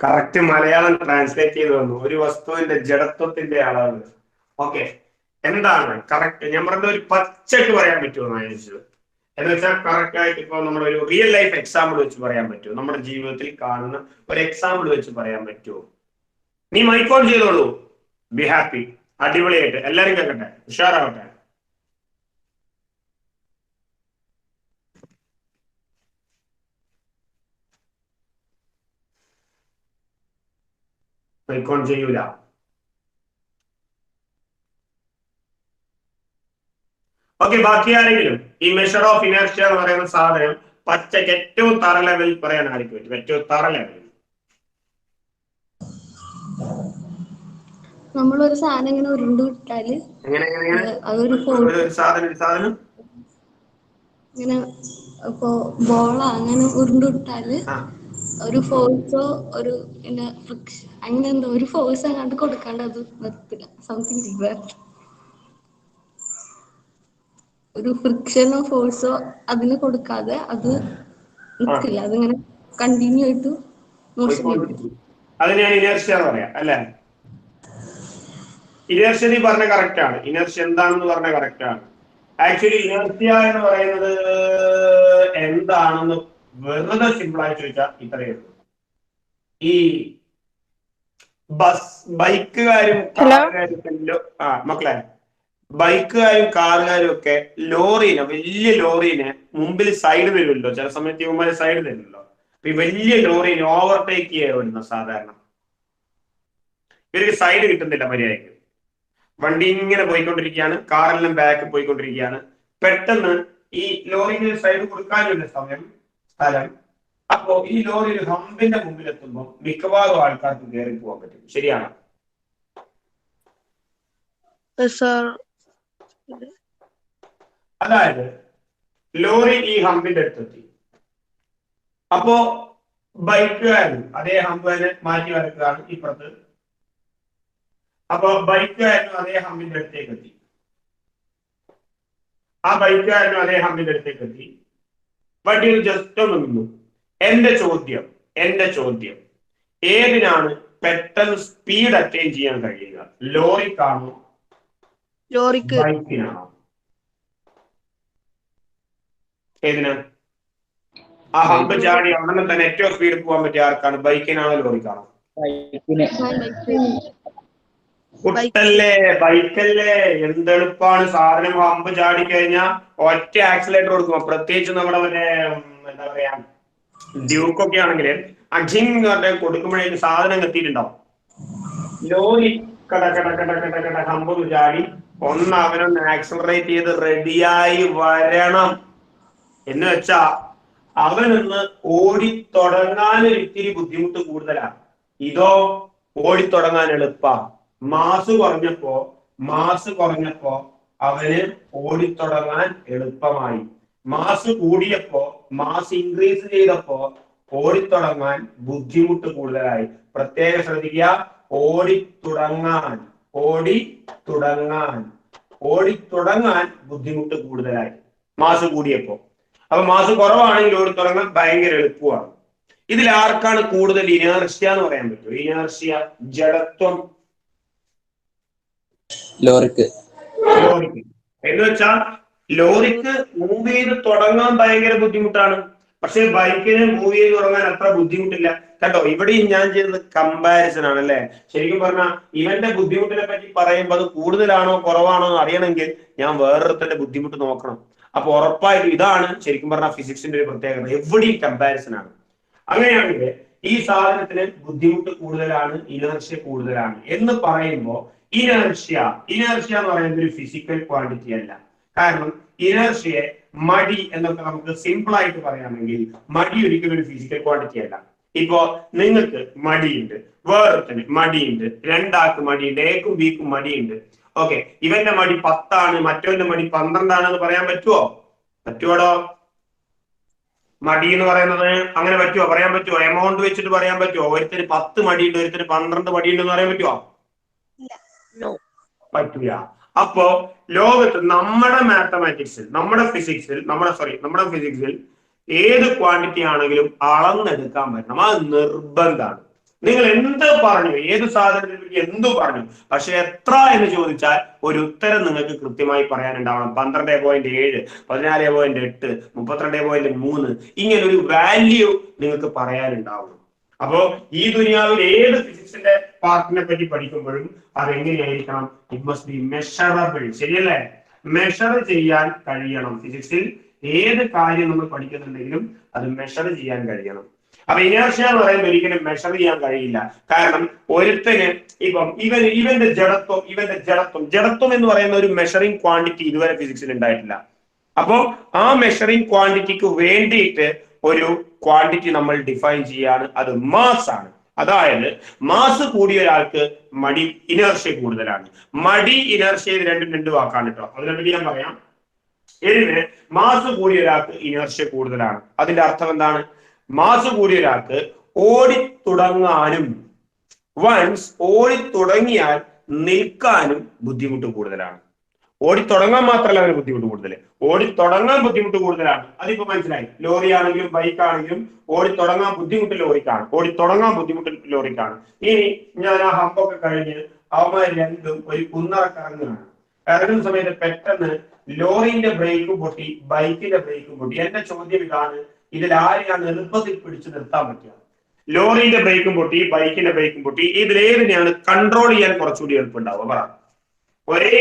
കറക്റ്റ് മലയാളം ട്രാൻസ്ലേറ്റ് ചെയ്ത് വന്നു. ഒരു വസ്തുവിന്റെ ജഡത്വത്തിന്റെ അളവ്. ഓക്കെ, എന്താണ് കറക്റ്റ്? ഞാൻ പറഞ്ഞത് ഒരു പച്ചക്ക് പറയാൻ പറ്റുമോ എന്നാണ് ചോദിച്ചത്. എന്ന് വെച്ചാൽ കറക്റ്റ് ആയിട്ട് ഇപ്പൊ നമ്മുടെ ഒരു റിയൽ ലൈഫ് എക്സാമ്പിൾ വെച്ച് പറയാൻ പറ്റുമോ? നമ്മുടെ ജീവിതത്തിൽ കാണുന്ന ഒരു എക്സാമ്പിൾ വെച്ച് പറയാൻ പറ്റുമോ? നീ മൈക്ക് ഓൺ ചെയ്തോളൂ. Be happy. അടിപൊളിയായിട്ട് എല്ലാരും കേൾക്കട്ടെ, ഉഷാറാവട്ടെ. മൈക്ക് ഓൺ ചെയ്യൂല. ഓക്കെ, ബാക്കി ആരെങ്കിലും ഈ മെഷർ ഓഫ് ഇനർഷ്യ എന്ന് പറയുന്ന സാധനം പച്ചക്ക് ഏറ്റവും തറ ലെവലിൽ പറയാൻ ആയിരിക്കും പറ്റും? ഏറ്റവും തറ ലെവലിൽ നമ്മളൊരു സാധനം ഇങ്ങനെ ഉരുണ്ട് വിട്ടാല് അതൊരു സാധനം ഇങ്ങനെ ഇപ്പൊ ബോളോ അങ്ങനെ ഉരുണ്ട് വിട്ടാല് ഒരു ഫോഴ്സോ ഒരു പിന്നെ ഫ്രിക്ഷൻ അങ്ങനെ എന്തോ ഒരു ഫോഴ്സ് അങ്ങോട്ട് കൊടുക്കാണ്ട് അത് നിർത്തില്ല. സംതിങ് ഒരു ഫ്രിക്ഷനോ ഫോഴ്സോ അതിന് കൊടുക്കാതെ അത് നിൽക്കില്ല. അതിങ്ങനെ കണ്ടിന്യൂ ആയിട്ട് അത് ഞാൻ ഇനർഷ്യ എന്ന് പറയാം അല്ലെ? ഇനർഷ്യ നീ പറഞ്ഞ കറക്റ്റ് ആണ്. ഇനർഷ്യ എന്താണെന്ന് പറഞ്ഞ കറക്റ്റ് ആണ്. ആക്ച്വലി ഇനർഷ്യ എന്ന് പറയുന്നത് എന്താണെന്ന് വെറുതെ സിമ്പിൾ ആയി ചോദിച്ചാൽ ഇത്രയേ ഉള്ളൂ. ഈ ബൈക്കുകാരും മക്കളെ ബൈക്കുകാരും കാറുകാരും ഒക്കെ ലോറീനെ വലിയ ലോറീനെ മുമ്പിൽ സൈഡ് തരുമല്ലോ. ചില സമയത്ത് ഇവന്മാര് സൈഡ് തരുമല്ലോ. അപ്പൊ ഈ വലിയ ലോറീനെ ഓവർടേക്ക് ചെയ്യുന്ന സാധാരണ ഇവർക്ക് സൈഡ് കിട്ടുന്നില്ല മര്യാദയ്ക്ക്. വണ്ടി ഇങ്ങനെ പോയിക്കൊണ്ടിരിക്കുകയാണ്, കാറെല്ലാം ബാക്ക് പോയിക്കൊണ്ടിരിക്കുകയാണ്. പെട്ടെന്ന് ഈ ലോറിക്ക് സൈഡ് കൊടുക്കാനുള്ള സ്ഥലം അപ്പോ ഈ ലോറി ഒരു ഹമ്പിന്റെ മുമ്പിൽ എത്തുമ്പോൾ മിക്കവാറും ആൾക്കാർക്ക് കയറി പോകാൻ പറ്റും. ശരിയാണ്? അതായത് ലോറി ഈ ഹമ്പിന്റെ അടുത്തെത്തി. അപ്പോ ബൈക്കുകാരൻ അതേ ഹമ്പ് തന്നെ മാറ്റി വരക്കുകയാണ് ഇപ്പുറത്ത്. അപ്പൊ ബൈക്കുകാരനും അതേ ഹമ്പിന്റെ അടുത്തേക്ക് എത്തി. ആ ബൈക്കുകാരനും അതേ ഹമ്പിന്റെ അടുത്തേക്ക് എത്തി. വണ്ടിയിൽ ജസ്റ്റ് ഒന്ന് നിന്നു. എന്റെ ചോദ്യം ഏതിനാണ് പെട്ടെന്ന് സ്പീഡ് അറ്റൈൻ ചെയ്യാൻ കഴിയുക? ലോറിക്കാണോ ബൈക്കിനാണോ? ഏതിനാ? ആ ഹമ്പ് ചാടി അവിടെ തന്നെ ഏറ്റവും സ്പീഡ് പോകാൻ പറ്റിയ ആർക്കാണ്? ബൈക്കിനാണോ ലോറിക്കാണോ? കുട്ടല്ലേ, ബൈക്കല്ലേ. എന്തെളുപ്പാണ് സാധനം. ഹമ്പ് ചാടി കഴിഞ്ഞാൽ ഒറ്റ ആക്സിലേറ്റർ കൊടുക്കുമ്പോ, പ്രത്യേകിച്ച് നമ്മുടെ എന്താ പറയാ ഡ്യൂക്കൊക്കെ ആണെങ്കിൽ അജിങ് എന്ന് പറഞ്ഞാൽ കൊടുക്കുമ്പോഴേക്ക് സാധനം എത്തിയിട്ടുണ്ടാവും. ലോറി കട ഹമ്പ് ചാടി ഒന്ന് അവനൊന്ന് ആക്സലറേറ്റ് ചെയ്ത് റെഡിയായി വരണം. എന്ന് വെച്ചാ അവനൊന്ന് ഓടിത്തുടങ്ങാൻ ഇത്തിരി ബുദ്ധിമുട്ട് കൂടുതലാണ്. ഇതോ ഓടിത്തുടങ്ങാൻ എളുപ്പ. മാസ് കുറഞ്ഞപ്പോ അവന് ഓടിത്തുടങ്ങാൻ എളുപ്പമായി. മാസ് കൂടിയപ്പോ, മാസ് ഇൻക്രീസ് ചെയ്തപ്പോ ഓടിത്തുടങ്ങാൻ ബുദ്ധിമുട്ട് കൂടുതലായി. പ്രത്യേകം ശ്രദ്ധിക്കുക, ഓടിത്തുടങ്ങാൻ ബുദ്ധിമുട്ട് കൂടുതലായി മാസ് കൂടിയപ്പോ. അപ്പൊ മാസ് കുറവാണെങ്കിൽ ഓടിത്തുടങ്ങാൻ ഭയങ്കര എളുപ്പമാണ്. ഇതിൽ ആർക്കാണ് കൂടുതൽ ഇനേർഷ്യ എന്ന് പറയാൻ പറ്റുമോ? ഇനേർഷ്യ, ജഡത്വം. ലോറിക്ക്. എന്ന് വെച്ചാൽ ലോറിക്ക് മൂവ് ചെയ്ത് തുടങ്ങാൻ ഭയങ്കര ബുദ്ധിമുട്ടാണ്, പക്ഷെ ബൈക്കിന് മൂവ് ചെയ്ത് തുടങ്ങാൻ അത്ര ബുദ്ധിമുട്ടില്ല. കണ്ടോ, ഇവിടെയും ഞാൻ ചെയ്തത് കമ്പാരിസൺ ആണ് അല്ലെ. ശരിക്കും പറഞ്ഞാൽ ഇവന്റെ ബുദ്ധിമുട്ടിനെ പറ്റി പറയുമ്പോൾ അത് കൂടുതലാണോ കുറവാണോ എന്ന് അറിയണമെങ്കിൽ ഞാൻ വേറൊരുത്തന്റെ ബുദ്ധിമുട്ട് നോക്കണം. അപ്പൊ ഉറപ്പായിട്ടും ഇതാണ് ശരിക്കും പറഞ്ഞാൽ ഫിസിക്സിന്റെ ഒരു പ്രത്യേകത, എവിടെയും കമ്പാരിസൺ ആണ്. അങ്ങനെയാണെങ്കിൽ ഈ സാധനത്തിന് ബുദ്ധിമുട്ട് കൂടുതലാണ്, ഇനർഷ്യ കൂടുതലാണ് എന്ന് പറയുമ്പോൾ ഇനർഷ്യ എന്ന് പറയുന്നത് ഒരു ഫിസിക്കൽ ക്വാണ്ടിറ്റി അല്ല. കാരണം ഇനർഷ്യയെ മടി എന്നൊക്കെ നമുക്ക് സിമ്പിൾ ആയിട്ട് പറയാമെങ്കിൽ മടി ഒരിക്കലും ഒരു ഫിസിക്കൽ ക്വാണ്ടിറ്റി അല്ല. ഇപ്പോ നിങ്ങൾക്ക് മടിയുണ്ട്, വേറൊരുത്തന് മടിയുണ്ട്, രണ്ടാൾക്ക് മടിയുണ്ട്, എക്കും ബിക്കും മടിയുണ്ട്. ഓക്കെ, ഇവന്റെ മടി 10 മറ്റവന്റെ മടി 12 എന്ന് പറയാൻ പറ്റുവോടോ? മടി എന്ന് പറയുന്നത് അങ്ങനെ പറ്റുമോ? പറയാൻ പറ്റുമോ? എമൗണ്ട് വെച്ചിട്ട് പറയാൻ പറ്റുമോ? ഒരുത്തിന് 10 മടിയുണ്ട്, ഒരുത്തിന് 12 മടിയുണ്ട് എന്ന് പറയാൻ പറ്റുമോ? പറ്റൂല. അപ്പോ ലോകത്ത് നമ്മുടെ മാത്തമാറ്റിക്സിൽ, നമ്മുടെ ഫിസിക്സിൽ ഏത് ക്വാണ്ടിറ്റി ആണെങ്കിലും അളന്നെടുക്കാൻ പറ്റണം. അത് നിർബന്ധമാണ്. നിങ്ങൾ എന്ത് പറഞ്ഞു, ഏത് സാധനത്തിനെ പറ്റി എന്തു പറഞ്ഞു, പക്ഷെ എത്ര എന്ന് ചോദിച്ചാൽ ഒരു ഉത്തരം നിങ്ങൾക്ക് കൃത്യമായി പറയാനുണ്ടാവണം. 12.7, 14.8, 32.3 ഇങ്ങനെ ഒരു വാല്യൂ നിങ്ങൾക്ക് പറയാനുണ്ടാവണം. അപ്പോ ഈ ദുനിയാവിൽ ഏത് ഫിസിക്സിന്റെ പാർട്ടിനെ പറ്റി പഠിക്കുമ്പോഴും അതെങ്ങനെയായിരിക്കണം? It must be measurable. ശരിയല്ലേ? മെഷർ ചെയ്യാൻ കഴിയണം. ഫിസിക്സിൽ ഏത് കാര്യം നമ്മൾ പഠിക്കുന്നുണ്ടെങ്കിലും അത് മെഷർ ചെയ്യാൻ കഴിയണം. അപ്പൊ ഇനേർഷ്യ എന്ന് പറയുമ്പോൾ ഒരിക്കലും മെഷർ ചെയ്യാൻ കഴിയില്ല. കാരണം ഒരുത്തന് ഇപ്പം ഇവന്റെ ജഡത്വം എന്ന് പറയുന്ന ഒരു മെഷറിംഗ് ക്വാണ്ടിറ്റി ഇതുവരെ ഫിസിക്സിൽ ഉണ്ടായിട്ടില്ല. അപ്പോ ആ മെഷറിംഗ് ക്വാണ്ടിറ്റിക്ക് വേണ്ടിയിട്ട് ഒരു ക്വാണ്ടിറ്റി നമ്മൾ ഡിഫൈൻ ചെയ്യാണ്, അത് മാസ് ആണ്. അതായത് മാസ് കൂടിയ ഒരാൾക്ക് മടി, ഇനേർഷ്യ കൂടുതലാണ്. മടി, ഇനേർഷ്യ ഇത് രണ്ടും രണ്ട് വാക്കാണ് കേട്ടോ. അതിനെപ്പറ്റി ഞാൻ പറയാം. ഇതിന് മാസ് കൂടിയ ഒരാൾക്ക് ഇനേർഷ്യ കൂടുതലാണ്. അതിന്റെ അർത്ഥം എന്താണ്? മാസ് കൂടിയ ഒരാൾക്ക് ഓടിത്തുടങ്ങാനും വൺസ് ഓടിത്തുടങ്ങിയാൽ നിൽക്കാനും ബുദ്ധിമുട്ട് കൂടുതലാണ്. ഓടിത്തുടങ്ങാൻ മാത്രമല്ല അവന് ബുദ്ധിമുട്ട് കൂടുതൽ, ഓടിത്തുടങ്ങാൻ ബുദ്ധിമുട്ട് കൂടുതലാണ്. അതിപ്പോ മനസ്സിലായി. ലോറി ആണെങ്കിലും ബൈക്ക് ആണെങ്കിലും ഓടിത്തുടങ്ങാൻ ബുദ്ധിമുട്ട് ലോറിക്കാണ്. ഇനി ഞാൻ ആ ഹമ്പൊക്കെ കഴിഞ്ഞ് അവന്മാർ രണ്ടും ഒരു ഇറങ്ങുന്ന സമയത്ത് പെട്ടെന്ന് ലോറിന്റെ ബ്രേക്കും പൊട്ടി, ബൈക്കിന്റെ ബ്രേക്കും പൊട്ടി. എന്റെ ചോദ്യം ഇതാണ്, ഇതിൽ ആരെയാണ് എളുപ്പത്തിൽ പിടിച്ചു നിർത്താൻ പറ്റുക? ലോറിന്റെ ബ്രേക്കും പൊട്ടി, ബൈക്കിന്റെ ബ്രേക്കും പൊട്ടി, ഇതിലേതിനെയാണ് കൺട്രോൾ ചെയ്യാൻ കുറച്ചുകൂടി എളുപ്പമുണ്ടാവുക? പറ. ഒരേ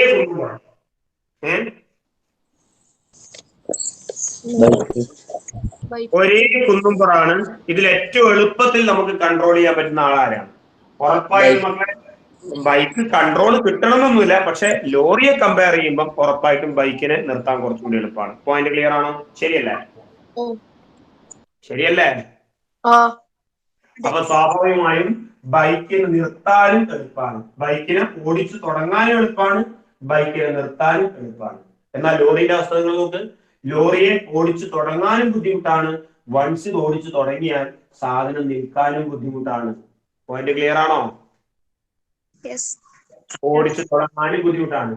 കുന്നുംപുറാണ്. ഇതിൽ ഏറ്റവും എളുപ്പത്തിൽ നമുക്ക് കൺട്രോൾ ചെയ്യാൻ പറ്റുന്ന ആളാരാണ്? ഉറപ്പായിട്ടും ബൈക്ക് കൺട്രോൾ കിട്ടണമെന്നൊന്നുമില്ല, പക്ഷെ ലോറിയെ കമ്പയർ ചെയ്യുമ്പോൾ ഉറപ്പായിട്ടും ബൈക്കിനെ നിർത്താൻ കുറച്ചുകൂടി എളുപ്പമാണ്. പോയിന്റ് ക്ലിയർ ആണോ? ശരിയല്ലേ? അപ്പൊ സ്വാഭാവികമായും ബൈക്കിന് നിർത്താനും എളുപ്പമാണ്, ബൈക്കിനെ ഓടിച്ചു തുടങ്ങാനും എളുപ്പമാണ്, ബൈക്കിനെ നിർത്താനും എളുപ്പമാണ്. എന്നാൽ ലോറിയുടെ അവസ്ഥ നിങ്ങൾ നോക്ക്. ലോറിയെ ഓടിച്ചു തുടങ്ങാനും ബുദ്ധിമുട്ടാണ്, വൺസ് ഓടിച്ചു തുടങ്ങിയാൽ സാധനം നിൽക്കാനും ബുദ്ധിമുട്ടാണ്. പോയിന്റ് ക്ലിയർ ആണോ? ഓടിച്ചു തുടങ്ങാനും ബുദ്ധിമുട്ടാണ്.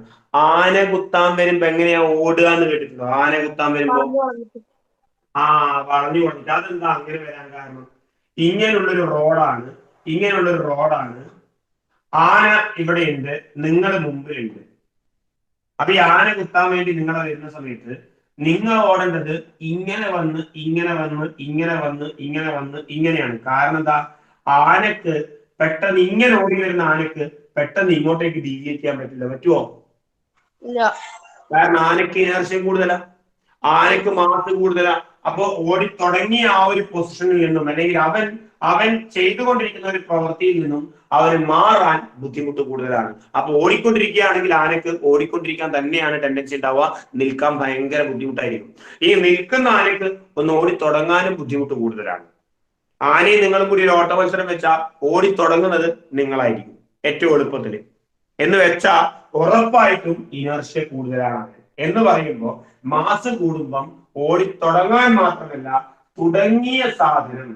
ആന കുത്താൻ വരുമ്പോ എങ്ങനെയാ ഓടുക എന്ന് കേട്ടിട്ടുണ്ടോ? ആന കുത്താൻ വരുമ്പോ വളഞ്ഞു കൊടുത്തിട്ട്. അതെന്താ അങ്ങനെ വരാൻ കാരണം? ഇങ്ങനെയുള്ളൊരു റോഡാണ്. ആന ഇവിടെയുണ്ട്, നിങ്ങളുടെ മുമ്പിലുണ്ട്. അപ്പൊ ഈ ആന കുത്താൻ വേണ്ടി നിങ്ങൾ വരുന്ന സമയത്ത് നിങ്ങൾ ഓടേണ്ടത് ഇങ്ങനെയാണ്. കാരണം എന്താ? ആനക്ക് പെട്ടെന്ന് ഇങ്ങനെ ഓടി വരുന്ന ആനക്ക് പെട്ടെന്ന് ഇങ്ങോട്ടേക്ക് ഡീവിയേറ്റ് ചെയ്യാൻ പറ്റില്ല. പറ്റുമോ? കാരണം ആനക്ക് ഇനർഷ്യ കൂടുതലാ, ആനക്ക് മാസ് കൂടുതലാ. അപ്പൊ ഓടി തുടങ്ങിയ ആ ഒരു പൊസിഷനിൽ നിന്നും, അല്ലെങ്കിൽ അവൻ അവൻ ചെയ്തുകൊണ്ടിരിക്കുന്ന ഒരു പ്രവൃത്തിയിൽ നിന്നും അവന് മാറാൻ ബുദ്ധിമുട്ട് കൂടുതലാണ്. അപ്പൊ ഓടിക്കൊണ്ടിരിക്കുകയാണെങ്കിൽ ആനക്ക് ഓടിക്കൊണ്ടിരിക്കാൻ തന്നെയാണ് ടെൻഡൻസി ഉണ്ടാവുക, നിൽക്കാൻ ഭയങ്കര ബുദ്ധിമുട്ടായിരിക്കും. ഈ നിൽക്കുന്ന ആനക്ക് ഒന്ന് ഓടി തുടങ്ങാനും ബുദ്ധിമുട്ട് കൂടുതലാണ്. ആനയും നിങ്ങളും കൂടി ഒരു ഓട്ട മത്സരം വെച്ചാൽ ഓടി തുടങ്ങുന്നത് നിങ്ങളായിരിക്കും ഏറ്റവും എളുപ്പത്തിൽ. എന്ന് വെച്ചാൽ ഉറപ്പായിട്ടും ഇനർഷ്യ കൂടുതലാണ്. എന്ന് പറയുമ്പോൾ മാസ് കൂടുമ്പം ഓടി തുടങ്ങാൻ മാത്രമല്ല തുടങ്ങിയ സാധനം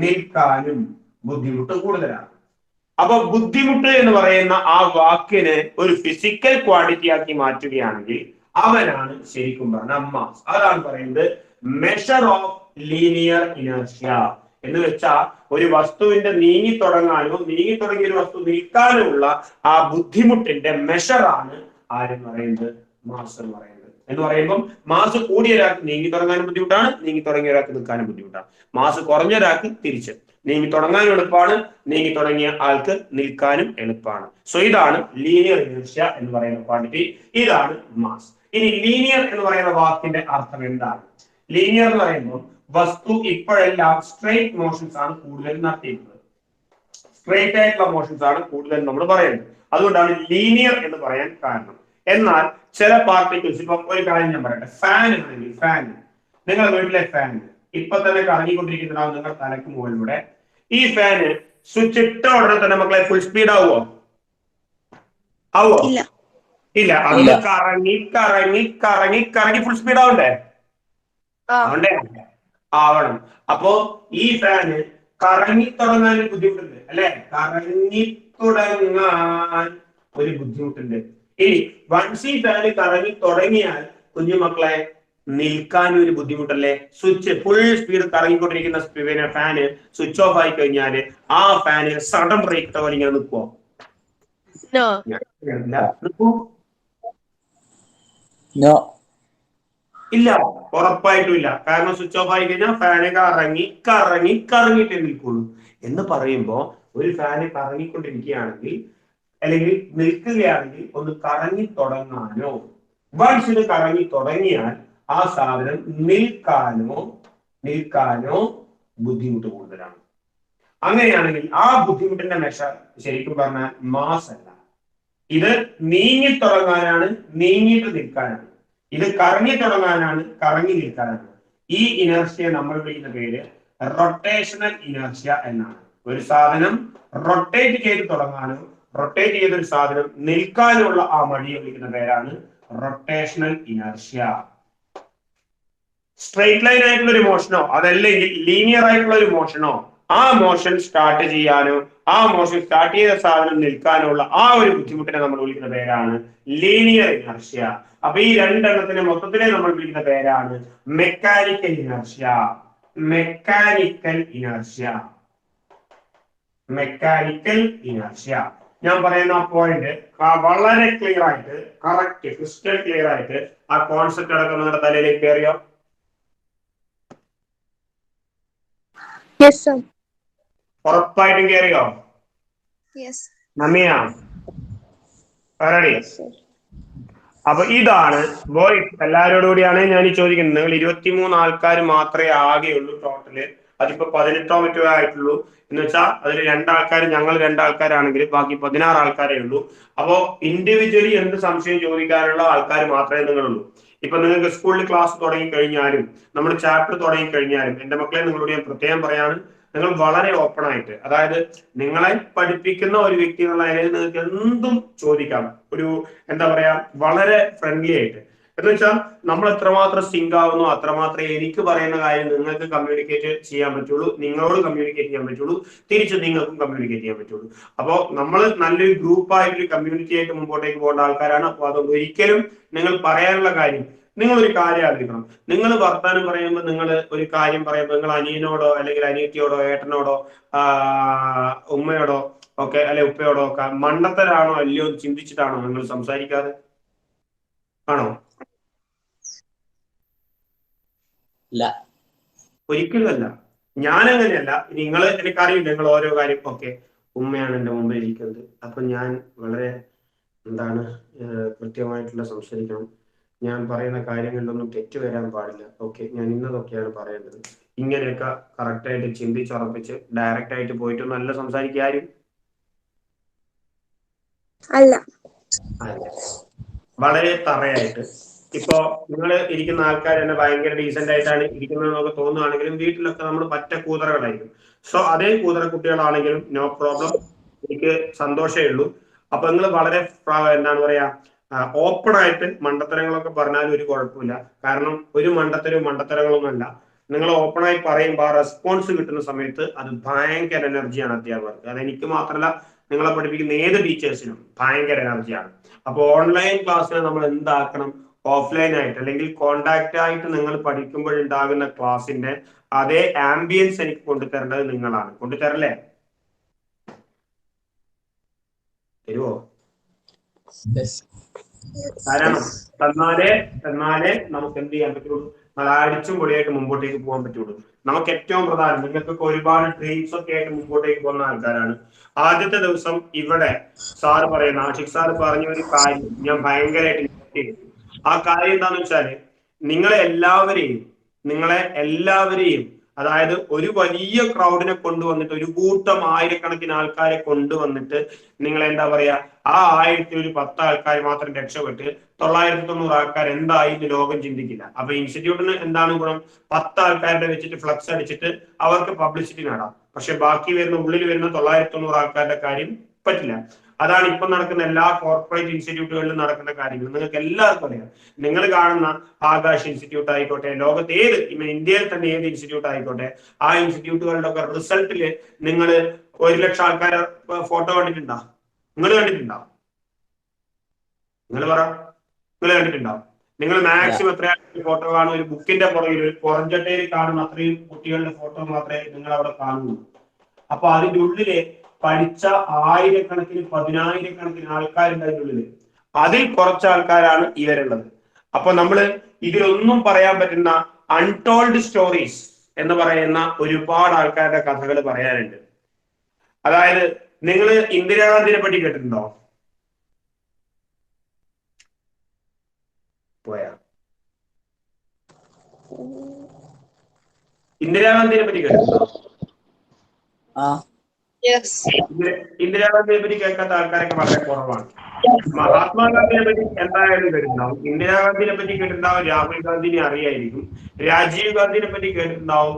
നിൽക്കാനും ബുദ്ധിമുട്ട് കൂടുതലാണ്. അപ്പൊ ബുദ്ധിമുട്ട് എന്ന് പറയുന്ന ആ വാക്കിനെ ഒരു ഫിസിക്കൽ ക്വാണ്ടിറ്റി ആക്കി മാറ്റുകയാണെങ്കിൽ അവനാണ് ശരിക്കും പറഞ്ഞ മാസ്. അതാണ് പറയുന്നത് മെഷർ ഓഫ് ലീനിയർ ഇനർഷ്യ. എന്ന് വെച്ചാൽ ഒരു വസ്തുവിന്റെ നീങ്ങി തുടങ്ങിയ ഒരു വസ്തു നിൽക്കാനുമുള്ള ആ ബുദ്ധിമുട്ടിന്റെ മെഷറാണ് ആരെന്ന് പറയുന്നത് മാസ് എന്ന് പറയുന്നത്. എന്ന് പറയുമ്പോൾ മാസ് കൂടിയ ഒരാൾക്ക് നീങ്ങി തുടങ്ങാനും ബുദ്ധിമുട്ടാണ്, നീങ്ങി തുടങ്ങിയ ഒരാൾക്ക് നിൽക്കാനും ബുദ്ധിമുട്ടാണ്. മാസ് കുറഞ്ഞ ഒരാൾക്ക് തിരിച്ച് നീങ്ങി തുടങ്ങാനും എളുപ്പമാണ്, നീങ്ങി തുടങ്ങിയ ആൾക്ക് നിൽക്കാനും എളുപ്പമാണ്. സോ ഇതാണ് ലീനിയർ ഇനർഷ്യ എന്ന് പറയുന്ന ക്വാണ്ടിറ്റി, ഇതാണ് മാസ്. ഇനി ലീനിയർ എന്ന് പറയുന്ന വാക്കിന്റെ അർത്ഥം എന്താണ്? ലീനിയർ എന്ന് പറയുമ്പോൾ വസ്തു ഇപ്പോഴെല്ലാം സ്ട്രെയിറ്റ് മോഷൻസ് ആണ് കൂടുതൽ നടത്തിയിരുന്നത്, സ്ട്രെയിറ്റ് ആയിട്ടുള്ള മോഷൻസ് ആണ് കൂടുതൽ നമ്മൾ പറയുന്നത്. അതുകൊണ്ടാണ് ലീനിയർ എന്ന് പറയാൻ കാരണം. എന്നാൽ ചില പാർട്ടിക്കിൾസ്, ഇപ്പൊ ഒരു കാര്യം ഞാൻ പറയട്ടെ, ഫാൻ ആണെങ്കിൽ നിങ്ങളുടെ വീട്ടിലെ ഫാൻ ഇപ്പൊ തന്നെ കറങ്ങിക്കൊണ്ടിരിക്കുന്നതാവും നിങ്ങളുടെ തലക്ക് മുകളിലൂടെ. ഈ ഫാന് സ്വിച്ച് ഇട്ട ഉടനെ തന്നെ മക്കളെ ഫുൾ സ്പീഡ് ആവുമോ? ഇല്ല. അത് കറങ്ങി ഫുൾ സ്പീഡ് ആവണ്ടേ? ആവണം. അപ്പോ ഈ ഫാന് കറങ്ങി തുടങ്ങാൻ ഒരു ബുദ്ധിമുട്ടുണ്ട് അല്ലെ? കറങ്ങി തുടങ്ങാൻ ഒരു ബുദ്ധിമുട്ടുണ്ട്. ഇനി വൺസ് ഈ ഫാന് കറങ്ങി തുടങ്ങിയാൽ കുഞ്ഞുമക്കളെ നിൽക്കാൻ ഒരു ബുദ്ധിമുട്ടല്ലേ? സ്വിച്ച് ഫുൾ സ്പീഡ് കറങ്ങിക്കൊണ്ടിരിക്കുന്ന ഫാന് സ്വിച്ച് ഓഫ് ആയി കഴിഞ്ഞാല് ആ ഫാന് സഡൻ ബ്രേക്ക് പോലെ ഇങ്ങനെ നിൽക്കുവോ? ഇല്ല, ഉറപ്പായിട്ടും ഇല്ല. കാരണം സ്വിച്ച് ഓഫ് ആയി കഴിഞ്ഞാൽ ഫാന് കറങ്ങിയിട്ടേ നിൽക്കുള്ളൂ. എന്ന് പറയുമ്പോ ഒരു ഫാന് കറങ്ങിക്കൊണ്ടിരിക്കുകയാണെങ്കിൽ അല്ലെങ്കിൽ നിൽക്കുകയാണെങ്കിൽ ഒന്ന് കറങ്ങി തുടങ്ങാനോ, വൺസ് ഇത് കറങ്ങി തുടങ്ങിയാൽ ആ സാധനം നിൽക്കാനോ ബുദ്ധിമുട്ട് കൂടുതലാണ്. അങ്ങനെയാണെങ്കിൽ ആ ബുദ്ധിമുട്ടിന്റെ മെഷർ ശരിക്കും പറഞ്ഞാൽ മാസ് അല്ല. ഇത് നീങ്ങി തുടങ്ങാനാണ്, നീങ്ങിയിട്ട് നിൽക്കാനാണ്. ഇത് കറങ്ങി തുടങ്ങാനാണ്, കറങ്ങി നിൽക്കാനാണ്. ഈ ഇനർഷ്യ നമ്മൾ വിളിക്കുന്ന പേര് റൊട്ടേഷണൽ ഇനർഷ്യ എന്നാണ്. ഒരു സാധനം റൊട്ടേറ്റ് ചെയ്ത് തുടങ്ങാനോ റൊട്ടേറ്റ് ചെയ്തൊരു സാധനം നിൽക്കാനുള്ള ആ മടിയെ വിളിക്കുന്ന പേരാണ് റൊട്ടേഷണൽ ഇനർഷ്യ. സ്ട്രെയിറ്റ് ലൈൻ ആയിട്ടുള്ള ഒരു മോഷനോ അതല്ലെങ്കിൽ ലീനിയർ ആയിട്ടുള്ള ഒരു മോഷനോ, ആ മോഷൻ സ്റ്റാർട്ട് ചെയ്യാനോ ആ മോഷൻ സ്റ്റാർട്ട് ചെയ്ത സാധനം നിൽക്കാനുള്ള ആ ഒരു ബുദ്ധിമുട്ടിനെ നമ്മൾ വിളിക്കുന്ന പേരാണ് ലീനിയർ ഇനർഷ്യ. അപ്പൊ ഈ രണ്ടെണ്ണത്തിനെ മൊത്തത്തിലെ നമ്മൾ വിളിക്കുന്ന പേരാണ് മെക്കാനിക്കൽ ഇനർഷ്യ. ഞാൻ പറയുന്ന ആ പോയിന്റ് വളരെ ക്ലിയർ ആയിട്ട്, കറക്റ്റ് ക്രിസ്റ്റൽ ക്ലിയർ ആയിട്ട് ആ കോൺസെപ്റ്റ് അടക്കം നിങ്ങളുടെ തലയിലേക്ക് കയറിയോ? ഉറപ്പായിട്ടും കയറിയോ? നമിയ റെഡി? അപ്പൊ ഇതാണ് ബോയ്സ്. എല്ലാവരോടും കൂടിയാണ് ഞാൻ ഈ ചോദിക്കുന്നത്. നിങ്ങൾ 23 ആൾക്കാർ മാത്രമേ ആകെയുള്ളൂ ടോട്ടല്. അതിപ്പോ 18 മറ്റോ ആയിട്ടുള്ളൂ. എന്ന് വെച്ചാൽ അതിൽ 2 ആൾക്കാർ, ഞങ്ങൾ 2 ആൾക്കാരാണെങ്കിൽ ബാക്കി 16 ആൾക്കാരേ ഉള്ളൂ. അപ്പോ ഇൻഡിവിജ്വലി എന്ത് സംശയം ചോദിക്കാനുള്ള ആൾക്കാർ മാത്രമേ നിങ്ങളുള്ളൂ. ഇപ്പൊ നിങ്ങൾക്ക് സ്കൂളിൽ ക്ലാസ് തുടങ്ങി കഴിഞ്ഞാലും നമ്മുടെ ചാപ്റ്റർ തുടങ്ങി കഴിഞ്ഞാലും എന്റെ മക്കളെ നിങ്ങളോട് ഞാൻ പ്രത്യേകം പറയാണ്, നിങ്ങൾ വളരെ ഓപ്പൺ ആയിട്ട്, അതായത് നിങ്ങളെ പഠിപ്പിക്കുന്ന ഒരു വ്യക്തി എന്നുള്ള നിലയിൽ നിങ്ങൾക്ക് എന്തും ചോദിക്കാം. ഒരു എന്താ പറയാ, വളരെ ഫ്രണ്ട്ലി ആയിട്ട്. എന്ന് വെച്ചാൽ നമ്മൾ എത്രമാത്രം സിങ്ക് ആവുന്നു അത്രമാത്രമേ എനിക്ക് പറയുന്ന കാര്യം നിങ്ങൾക്ക് കമ്മ്യൂണിക്കേറ്റ് ചെയ്യാൻ പറ്റുള്ളൂ, നിങ്ങളോട് കമ്മ്യൂണിക്കേറ്റ് ചെയ്യാൻ പറ്റുള്ളൂ, തിരിച്ച് നിങ്ങൾക്കും കമ്മ്യൂണിക്കേറ്റ് ചെയ്യാൻ പറ്റുള്ളൂ. അപ്പോൾ നമ്മൾ നല്ലൊരു ഗ്രൂപ്പായിട്ട്, കമ്മ്യൂണിറ്റി ആയിട്ട് മുമ്പോട്ടേക്ക് പോകേണ്ട ആൾക്കാരാണ്. അപ്പോൾ അതുകൊണ്ട് ഒരിക്കലും നിങ്ങൾ പറയാനുള്ള കാര്യം, നിങ്ങളൊരു കാര്യം ആലോചിക്കണം. നിങ്ങൾ വർത്താനം പറയുമ്പോൾ, നിങ്ങൾ ഒരു കാര്യം പറയുമ്പോൾ നിങ്ങൾ അനിയനോടോ അല്ലെങ്കിൽ അനിയത്തിയോടോ ഏട്ടനോടോ ഉമ്മയോടോ ഒക്കെ അല്ലെ ഉപ്പയോടോ ഒക്കെ മണ്ടത്തരാണോ അല്ലയോ ചിന്തിച്ചിട്ടാണോ നിങ്ങൾ സംസാരിക്കാതെ? ആണോ? ഒരിക്കലും അല്ല. ഞാനങ്ങനെയല്ല. നിങ്ങൾ എനിക്കറിയില്ല, നിങ്ങൾ ഓരോ കാര്യം ഒക്കെ ഉമ്മയാണ് എന്റെ മുമ്പിൽ ഇരിക്കുന്നത്, അപ്പൊ ഞാൻ വളരെ കൃത്യമായിട്ടുള്ള സംസാരിക്കണം. ഞാൻ പറയുന്ന കാര്യങ്ങളിലൊന്നും തെറ്റ് വരാൻ പാടില്ല. ഓക്കെ, ഞാൻ ഇന്നതൊക്കെയാണ് പറയേണ്ടത്. ഇങ്ങനെയൊക്കെ കറക്റ്റായിട്ട് ചിന്തിച്ചുറപ്പിച്ച് ഡയറക്റ്റ് ആയിട്ട് പോയിട്ട് നല്ല സംസാരിക്കാരും അല്ല. അല്ല, വളരെ തറയായിട്ട്. ഇപ്പോ നിങ്ങൾ ഇരിക്കുന്ന ആൾക്കാർ തന്നെ ഭയങ്കര ഡീസെന്റ് ആയിട്ടാണ് ഇരിക്കുന്നതെന്നൊക്കെ തോന്നുകയാണെങ്കിലും വീട്ടിലൊക്കെ നമ്മൾ പറ്റ കൂതറകളായിരിക്കും. സോ അതേ കൂതറ കുട്ടികളാണെങ്കിലും നോ പ്രോബ്ലം, എനിക്ക് സന്തോഷമേ ഉള്ളൂ. അപ്പൊ നിങ്ങൾ വളരെ എന്താണ് പറയാ ഓപ്പൺ ആയിട്ട് മണ്ടത്തരങ്ങളൊക്കെ പറഞ്ഞാലും ഒരു കുഴപ്പമില്ല. കാരണം ഒരു മണ്ടത്തരങ്ങളൊന്നുമല്ല. നിങ്ങൾ ഓപ്പണായി പറയുമ്പോൾ ആ റെസ്പോൺസ് കിട്ടുന്ന സമയത്ത് അത് ഭയങ്കര എനർജിയാണ് അധ്യാപകർക്ക്. അതെനിക്ക് മാത്രമല്ല, നിങ്ങളെ പഠിപ്പിക്കുന്ന ഏത് ടീച്ചേഴ്സിനും ഭയങ്കര എനർജിയാണ്. അപ്പൊ ഓൺലൈൻ ക്ലാസ്സിനെ നമ്മൾ എന്താക്കണം, ഓഫ്ലൈൻ ആയിട്ട് അല്ലെങ്കിൽ കോണ്ടാക്ട് ആയിട്ട് നിങ്ങൾ പഠിക്കുമ്പോഴുണ്ടാകുന്ന ക്ലാസ്സിന്റെ അതേ ആംബിയൻസ് എനിക്ക് കൊണ്ടുതരേണ്ടത് നിങ്ങളാണ്. കൊണ്ടുതരല്ലേ? തരുവോ? കാരണം തന്നാലേ നമുക്ക് എന്ത് ചെയ്യാൻ പറ്റുള്ളൂ, നല്ല അടിച്ചും പൊളിയായിട്ട് മുമ്പോട്ടേക്ക് പോകാൻ പറ്റുള്ളൂ. നമുക്ക് ഏറ്റവും പ്രധാനം, നിങ്ങൾക്കൊക്കെ ഒരുപാട് ഡ്രീംസ് ഒക്കെ ആയിട്ട് മുമ്പോട്ടേക്ക് പോകുന്ന ആൾക്കാരാണ്. ആദ്യത്തെ ദിവസം ഇവിടെ സാറ് പറയുന്ന ആഷിഖ് സാറ് പറഞ്ഞ ഒരു കാര്യം ഞാൻ ഭയങ്കരമായിട്ട് ആ കാര്യം എന്താന്ന് വെച്ചാല് നിങ്ങളെ എല്ലാവരെയും അതായത് ഒരു വലിയ ക്രൗഡിനെ കൊണ്ടുവന്നിട്ട്, ഒരു കൂട്ടം ആയിരക്കണക്കിന് ആൾക്കാരെ കൊണ്ടുവന്നിട്ട് നിങ്ങൾ എന്താ പറയാ, ആ 1000 ഒരു 10 ആൾക്കാർ മാത്രം രക്ഷപ്പെട്ട് 990 ആൾക്കാർ എന്തായി എന്ന് ലോകം ചിന്തിക്കില്ല. അപ്പൊ ഇൻസ്റ്റിറ്റ്യൂട്ടിന് എന്താണ് ഗുണം? 10 ആൾക്കാരുടെ വെച്ചിട്ട് ഫ്ലക്സ് അടിച്ചിട്ട് അവർക്ക് പബ്ലിസിറ്റി നേടാം. പക്ഷെ ബാക്കി ഉള്ളിൽ വരുന്ന 990 ആൾക്കാരുടെ കാര്യം പറ്റില്ല. അതാണ് ഇപ്പൊ നടക്കുന്ന എല്ലാ കോർപ്പറേറ്റ് ഇൻസ്റ്റിറ്റ്യൂട്ടുകളിലും നടക്കുന്ന കാര്യങ്ങൾ. നിങ്ങൾക്ക് എല്ലാവർക്കും അറിയാം. നിങ്ങൾ കാണുന്ന ആകാശ് ഇൻസ്റ്റിറ്റ്യൂട്ട് ആയിക്കോട്ടെ, ലോകത്ത് ഇന്ത്യയിൽ തന്നെ ഏത് ഇൻസ്റ്റിറ്റ്യൂട്ട് ആയിക്കോട്ടെ, ആ ഇൻസ്റ്റിറ്റ്യൂട്ടുകളുടെ ഒക്കെ റിസൾട്ടില് നിങ്ങൾ 1,00,000 ആൾക്കാരെ ഫോട്ടോ കണ്ടിട്ടുണ്ടോ? നിങ്ങൾ കണ്ടിട്ടുണ്ടോ? നിങ്ങൾ പറ, നിങ്ങൾ കണ്ടിട്ടുണ്ടോ? നിങ്ങൾ മാക്സിമം എത്ര ഫോട്ടോ കാണും? ഒരു ബുക്കിന്റെ പുറകിൽ പുറംചട്ടയിൽ കാണുന്ന അത്രയും കുട്ടികളുടെ ഫോട്ടോ മാത്രമേ നിങ്ങൾ അവിടെ കാണുള്ളൂ. അപ്പൊ അതിന്റെ ഉള്ളില് പഠിച്ച ആയിരക്കണക്കിന് 10,000-കണക്കിന് ആൾക്കാരുണ്ട് അതിൻ്റെ ഉള്ളില്. അതിൽ കുറച്ച് ആൾക്കാരാണ് ഇവരുള്ളത്. അപ്പൊ നമ്മള് ഇതിലൊന്നും പറയാൻ പറ്റുന്ന അൺടോൾഡ് സ്റ്റോറീസ് എന്ന് പറയുന്ന ഒരുപാട് ആൾക്കാരുടെ കഥകൾ പറയാനുണ്ട്. അതായത് നിങ്ങൾ ഇന്ദിരാഗാന്ധിനെ പറ്റി കേട്ടിട്ടുണ്ടോ? പോയാ? ഇന്ദിരാഗാന്ധിനെ പറ്റി കേട്ടിട്ടുണ്ടോ? ഇന്ദിരാഗാന്ധിയെ പറ്റി കേൾക്കാത്ത ആൾക്കാരൊക്കെ വളരെ കുറവാണ്. മഹാത്മാഗാന്ധിയെ പറ്റി എന്തായാലും കേട്ടിട്ടുണ്ടാവും. ഇന്ദിരാഗാന്ധിനെ പറ്റി കേട്ടിട്ടുണ്ടാവും. രാഹുൽ ഗാന്ധിനെ അറിയായിരിക്കും. രാജീവ് ഗാന്ധിനെ പറ്റി കേട്ടിട്ടുണ്ടാവും.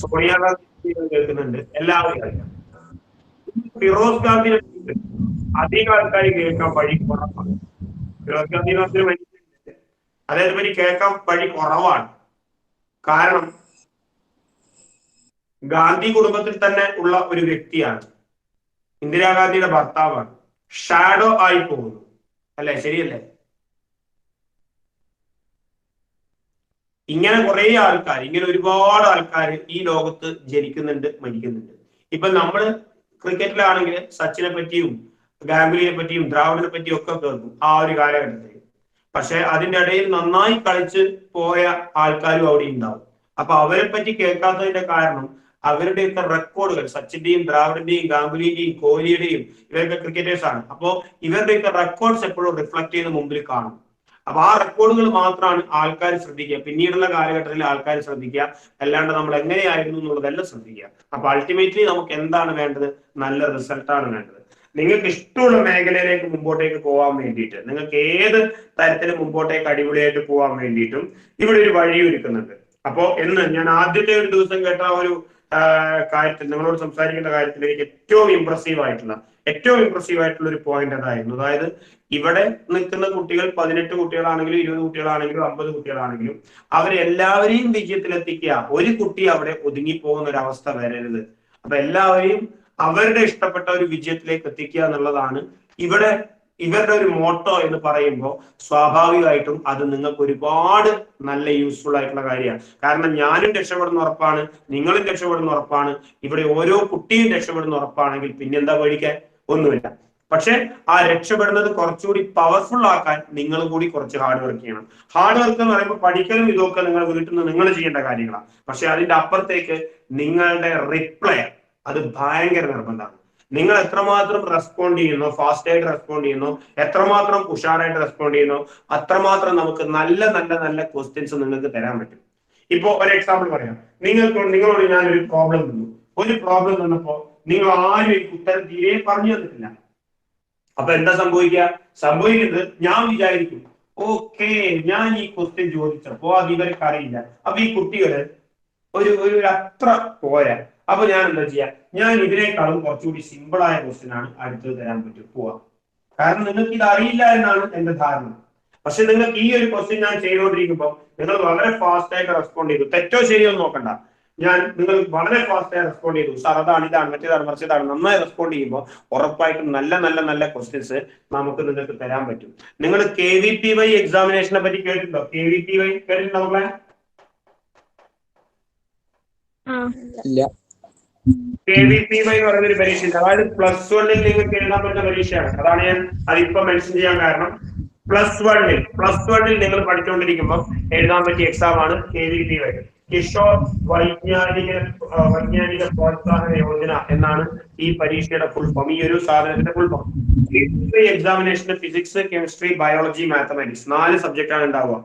സോണിയാഗാന്ധി കേൾക്കുന്നുണ്ട്, എല്ലാവരും അറിയാം. ഫിറോസ് ഗാന്ധിനെ പറ്റി അധികം ആൾക്കാർ കേൾക്കാൻ വഴി കുറവാണ്. ഫിറോസ് ഗാന്ധിനെ അദ്ദേഹത്തെ പറ്റി കേൾക്കാൻ വഴി കുറവാണ്. കാരണം ഗാന്ധി കുടുംബത്തിൽ തന്നെ ഉള്ള ഒരു വ്യക്തിയാണ്. ഇന്ദിരാഗാന്ധിയുടെ ഭർത്താവാണ്. ഷാഡോ ആയി പോകുന്നു, അല്ലെ? ശരിയല്ലേ? ഇങ്ങനെ കുറെ ആൾക്കാർ, ഇങ്ങനെ ഒരുപാട് ആൾക്കാർ ഈ ലോകത്ത് ജനിക്കുന്നുണ്ട്, മരിക്കുന്നുണ്ട്. ഇപ്പൊ നമ്മള് ക്രിക്കറ്റിലാണെങ്കിൽ സച്ചിനെ പറ്റിയും ഗാംഗുലിയെ പറ്റിയും ദ്രാവിഡിനെ പറ്റിയും ഒക്കെ കേൾക്കും ആ ഒരു കാലഘട്ടത്തിൽ. പക്ഷെ അതിന്റെ ഇടയിൽ നന്നായി കളിച്ച് പോയ ആൾക്കാരും അവിടെ ഉണ്ടാവും. അപ്പൊ അവരെ പറ്റി കേൾക്കാത്തതിന്റെ കാരണം അവരുടെയൊക്കെ റെക്കോർഡുകൾ, സച്ചിന്റെയും ദ്രാവിഡിന്റെയും ഗാംഗുലിന്റെയും കോഹ്ലിയുടെയും, ഇവരൊക്കെ ക്രിക്കറ്റേഴ്സ് ആണ്. അപ്പോ ഇവരുടെയൊക്കെ റെക്കോർഡ്സ് എപ്പോഴും റിഫ്ലക്ട് ചെയ്ത് മുമ്പിൽ കാണും. അപ്പൊ ആ റെക്കോർഡുകൾ മാത്രമാണ് ആൾക്കാർ ശ്രദ്ധിക്കുക. പിന്നീടുള്ള കാലഘട്ടത്തിൽ ആൾക്കാർ ശ്രദ്ധിക്കുക, അല്ലാണ്ട് നമ്മൾ എങ്ങനെയായിരുന്നു എന്നുള്ളതെല്ലാം ശ്രദ്ധിക്കുക. അപ്പൊ അൾട്ടിമേറ്റ്ലി നമുക്ക് എന്താണ് വേണ്ടത്? നല്ല റിസൾട്ടാണ് വേണ്ടത്. നിങ്ങൾക്ക് ഇഷ്ടമുള്ള മേഖലയിലേക്ക് മുമ്പോട്ടേക്ക് പോകാൻ വേണ്ടിയിട്ട്, നിങ്ങൾക്ക് ഏത് തരത്തിൽ മുമ്പോട്ടേക്ക് അടിപൊളിയായിട്ട് പോകാൻ വേണ്ടിയിട്ടും ഇവിടെ ഒരു വഴി ഒരുക്കുന്നുണ്ട്. അപ്പോ ഞാൻ ആദ്യത്തെ ഒരു ദിവസം കേട്ട ഒരു കാര്യത്തിൽ, നിങ്ങളോട് സംസാരിക്കേണ്ട കാര്യത്തിൽ എനിക്ക് ഏറ്റവും ഇംപ്രസീവ് ആയിട്ടുള്ള ഒരു പോയിന്റ് അതായിരുന്നു. അതായത് ഇവിടെ നിൽക്കുന്ന കുട്ടികൾ 18 കുട്ടികളാണെങ്കിലും 20 കുട്ടികളാണെങ്കിലും 50 കുട്ടികളാണെങ്കിലും അവരെല്ലാവരെയും വിജയത്തിലെത്തിക്കുക. ഒരു കുട്ടി അവിടെ ഒതുങ്ങിപ്പോകുന്ന ഒരു അവസ്ഥ വരരുത്. അപ്പൊ എല്ലാവരെയും അവരുടെ ഇഷ്ടപ്പെട്ട ഒരു വിജയത്തിലേക്ക് എത്തിക്കുക എന്നുള്ളതാണ് ഇവരുടെ ഒരു മോട്ടോ എന്ന് പറയുമ്പോൾ സ്വാഭാവികമായിട്ടും അത് നിങ്ങൾക്ക് ഒരുപാട് നല്ല യൂസ്ഫുൾ ആയിട്ടുള്ള കാര്യമാണ്. കാരണം ഞാനും രക്ഷപ്പെടുന്ന ഉറപ്പാണ്, നിങ്ങളും രക്ഷപ്പെടുന്ന ഉറപ്പാണ്, ഇവിടെ ഓരോ കുട്ടിയും രക്ഷപ്പെടുന്ന ഉറപ്പാണെങ്കിൽ പിന്നെന്താ പേടിക്കാൻ? ഒന്നുമില്ല. പക്ഷെ ആ രക്ഷപ്പെടുന്നത് കുറച്ചുകൂടി പവർഫുൾ ആക്കാൻ നിങ്ങൾ കൂടി കുറച്ച് ഹാർഡ് വർക്ക് ചെയ്യണം. ഹാർഡ് വർക്ക് എന്ന് പറയുമ്പോൾ പഠിക്കലും ഇതൊക്കെ നിങ്ങൾ വീട്ടിൽ നിന്ന് നിങ്ങൾ ചെയ്യേണ്ട കാര്യങ്ങളാണ്. പക്ഷെ അതിന്റെ അപ്പുറത്തേക്ക് നിങ്ങളുടെ റിപ്ലൈ അത് ഭയങ്കര നിർബന്ധമാണ്. നിങ്ങൾ എത്രമാത്രം റെസ്പോണ്ട് ചെയ്യുന്നു, ഫാസ്റ്റ് ആയിട്ട് റെസ്പോണ്ട് ചെയ്യുന്നു, എത്രമാത്രം ഉഷാറായിട്ട് റെസ്പോണ്ട് ചെയ്യുന്നു, അത്രമാത്രം നമുക്ക് നല്ല നല്ല നല്ല ക്വസ്റ്റ്യൻസ് നിങ്ങൾക്ക് തരാൻ പറ്റും. ഇപ്പൊ ഒരു എക്സാമ്പിൾ പറയാം. നിങ്ങളോട് ഞാനൊരു പ്രോബ്ലം തന്നു. ഒരു പ്രോബ്ലം തന്നപ്പോ നിങ്ങൾ ആരും ഈ ഉത്തരം തീരെ പറഞ്ഞു തന്നിട്ടില്ല. അപ്പൊ എന്താ സംഭവിക്കുന്നത് ഞാൻ വിചാരിക്കും, ഓക്കെ ഞാൻ ഈ ക്വസ്റ്റ്യൻ ചോദിച്ചപ്പോ അത് ഇവർക്ക് അറിയില്ല, അപ്പൊ ഈ കുട്ടികള് ഒരു അത്ര പോരാ, അപ്പൊ ഞാൻ എന്താ ചെയ്യാ, ഞാൻ ഇതിനേക്കാളും കുറച്ചുകൂടി സിമ്പിൾ ആയ ക്വസ്റ്റ്യൻ ആണ് അടുത്തത് തരാൻ പറ്റും പോവാ. കാരണം നിങ്ങൾക്ക് ഇത് അറിയില്ല എന്നാണ് എന്റെ ധാരണ. പക്ഷെ നിങ്ങൾക്ക് ഈ ഒരു ക്വസ്റ്റ്യൻ ഞാൻ ചെയ്തുകൊണ്ടിരിക്കുമ്പോൾ നിങ്ങൾ വളരെ ഫാസ്റ്റ് ആയിട്ട് റെസ്പോണ്ട് ചെയ്തു. തെറ്റോ ശരിയോ നോക്കണ്ട, നിങ്ങൾ വളരെ ഫാസ്റ്റ് ആയി റെസ്പോണ്ട് ചെയ്തു. സാർ അതാണ് ഇതാണ് മറ്റേതാണ് മറിച്ചതാണ് നന്നായി റെസ്പോണ്ട് ചെയ്യുമ്പോൾ ഉറപ്പായിട്ടും നല്ല നല്ല നല്ല ക്വസ്റ്റ്യൻസ് നമുക്ക് നിങ്ങൾക്ക് തരാൻ പറ്റും. നിങ്ങൾ KVPY എക്സാമിനേഷനെ പറ്റി കേട്ടിട്ടുണ്ടോ? KVPY കേട്ടിട്ടുണ്ടോ മക്കളെ? KVPY എന്ന് പറയുന്ന ഒരു പരീക്ഷയുണ്ട്. അതായത് +1 നിങ്ങൾക്ക് എഴുതാൻ പറ്റുന്ന പരീക്ഷയാണ്. അതാണ് ഞാൻ അതിപ്പോ മെൻഷൻ ചെയ്യാൻ കാരണം. +1 നിങ്ങൾ പഠിച്ചുകൊണ്ടിരിക്കുമ്പോൾ എഴുതാൻ പറ്റിയ എക്സാം ആണ് KVPY, കിഷോർ വൈജ്ഞാനിക പ്രോത്സാഹന യോജന എന്നാണ് ഈ പരീക്ഷയുടെ ഫുൾ ഫോം, ഈ ഒരു സാധനത്തിന്റെ ഫുൾ ഫോം. KVPY എക്സാമിനേഷന് physics, chemistry, biology, mathematics 4 subject ആണ് ഉണ്ടാവുക.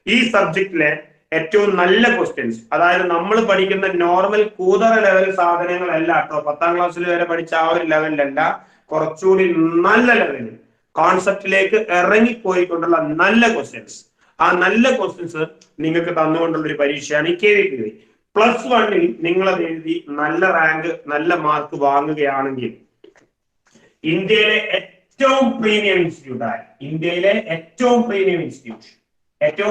ഈ സബ്ജക്റ്റിലെ ഏറ്റവും നല്ല ക്വസ്റ്റ്യൻസ്, അതായത് നമ്മൾ പഠിക്കുന്ന നോർമൽ കൂതറ ലെവൽ സാധനങ്ങളല്ല കേട്ടോ, 10ാം ക്ലാസ്സിൽ വരെ പഠിച്ച ആ ഒരു ലെവലിലല്ല, കുറച്ചുകൂടി നല്ല ലെവലിൽ കോൺസെപ്റ്റിലേക്ക് ഇറങ്ങിപ്പോയിക്കൊണ്ടുള്ള നല്ല ക്വസ്റ്റ്യൻസ്, ആ നല്ല ക്വസ്റ്റ്യൻസ് നിങ്ങൾക്ക് തന്നുകൊണ്ടുള്ള ഒരു പരീക്ഷയാണ് ഈ KVPY. +1 നിങ്ങളത് എഴുതി നല്ല റാങ്ക് നല്ല മാർക്ക് വാങ്ങുകയാണെങ്കിൽ ഇന്ത്യയിലെ ഏറ്റവും പ്രീമിയം ഇൻസ്റ്റിറ്റ്യൂട്ടായ ഏറ്റവും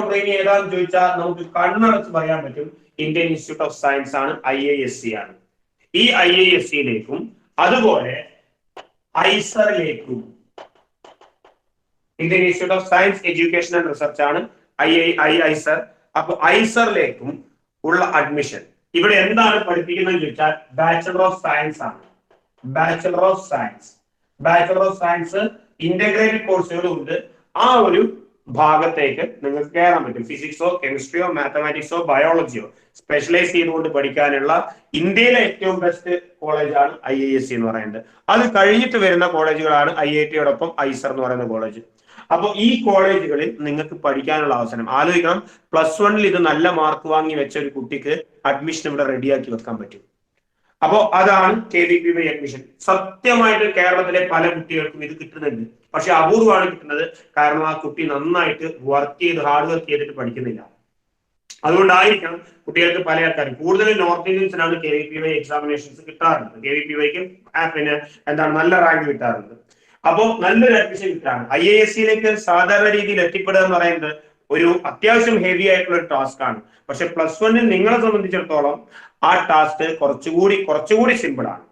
പ്രീമിയം ഏതാണെന്ന് ചോദിച്ചാൽ നമുക്ക് കണ്ണടച്ച് പറയാൻ പറ്റും, ഇന്ത്യൻ ഇൻസ്റ്റിറ്റ്യൂട്ട് ഓഫ് സയൻസ് ആണ്, IISc ആണ്. ഈ IIScയിലേക്കും അതുപോലെ ഐസറിലേക്കും, Indian institute of science education and research ആണ് ഐസർ. അപ്പൊ ഐസറിലേക്കും ഉള്ള അഡ്മിഷൻ ഇവിടെ എന്താണ് പഠിപ്പിക്കുന്നത് ചോദിച്ചാൽ ബാച്ചലർ ഓഫ് സയൻസ് ആണ്. ബാച്ചലർ ഓഫ് സയൻസ് ഇന്റഗ്രേറ്റഡ് കോഴ്സുകളും ഉണ്ട്. ആ ഒരു ഭാഗത്തേക്ക് നിങ്ങൾക്ക് കയറാൻ പറ്റും. ഫിസിക്സോ കെമിസ്ട്രിയോ മാത്തമാറ്റിക്സോ ബയോളജിയോ സ്പെഷ്യലൈസ് ചെയ്തുകൊണ്ട് പഠിക്കാനുള്ള ഇന്ത്യയിലെ ഏറ്റവും ബെസ്റ്റ് കോളേജാണ് IISc എന്ന് പറയുന്നത്. അത് കഴിഞ്ഞിട്ട് വരുന്ന കോളേജുകളാണ് IITയോടൊപ്പം ഐസർ എന്ന് പറയുന്ന കോളേജ്. അപ്പോൾ ഈ കോളേജുകളിൽ നിങ്ങൾക്ക് പഠിക്കാനുള്ള അവസരം ആലോചിക്കണം. +1 ഇത് നല്ല മാർക്ക് വാങ്ങി വെച്ച ഒരു കുട്ടിക്ക് അഡ്മിഷൻ ഇവിടെ റെഡിയാക്കി വെക്കാൻ പറ്റും. അപ്പോ അതാണ് KVPY അഡ്മിഷൻ. സത്യമായിട്ട് കേരളത്തിലെ പല കുട്ടികൾക്കും ഇത് കിട്ടുന്നുണ്ട്, പക്ഷെ അപൂർവമാണ് കിട്ടുന്നത്. കാരണം ആ കുട്ടി നന്നായിട്ട് ഹാർഡ് വർക്ക് ചെയ്തിട്ട് പഠിക്കുന്നില്ല. അതുകൊണ്ടായിരിക്കണം കുട്ടികൾക്ക് പല ആൾക്കാരും, കൂടുതലും നോർത്ത് ഇന്ത്യൻസിനാണ് KVPY എക്സാമിനേഷൻസ് കിട്ടാറുണ്ട്. KVPYക്ക് പിന്നെ നല്ല റാങ്ക് കിട്ടാറുണ്ട്. അപ്പോ നല്ലൊരു അഡ്മിഷൻ കിട്ടാണ്. IIScയിലേക്ക് സാധാരണ രീതിയിൽ എത്തിപ്പെടുക എന്ന് പറയുന്നത് ഒരു അത്യാവശ്യം ഹെവി ആയിട്ടുള്ള ഒരു ടാസ്ക് ആണ്. പക്ഷെ +1 നിങ്ങളെ സംബന്ധിച്ചിടത്തോളം ആ ടാസ്ക് കുറച്ചുകൂടി സിമ്പിൾ ആണ്.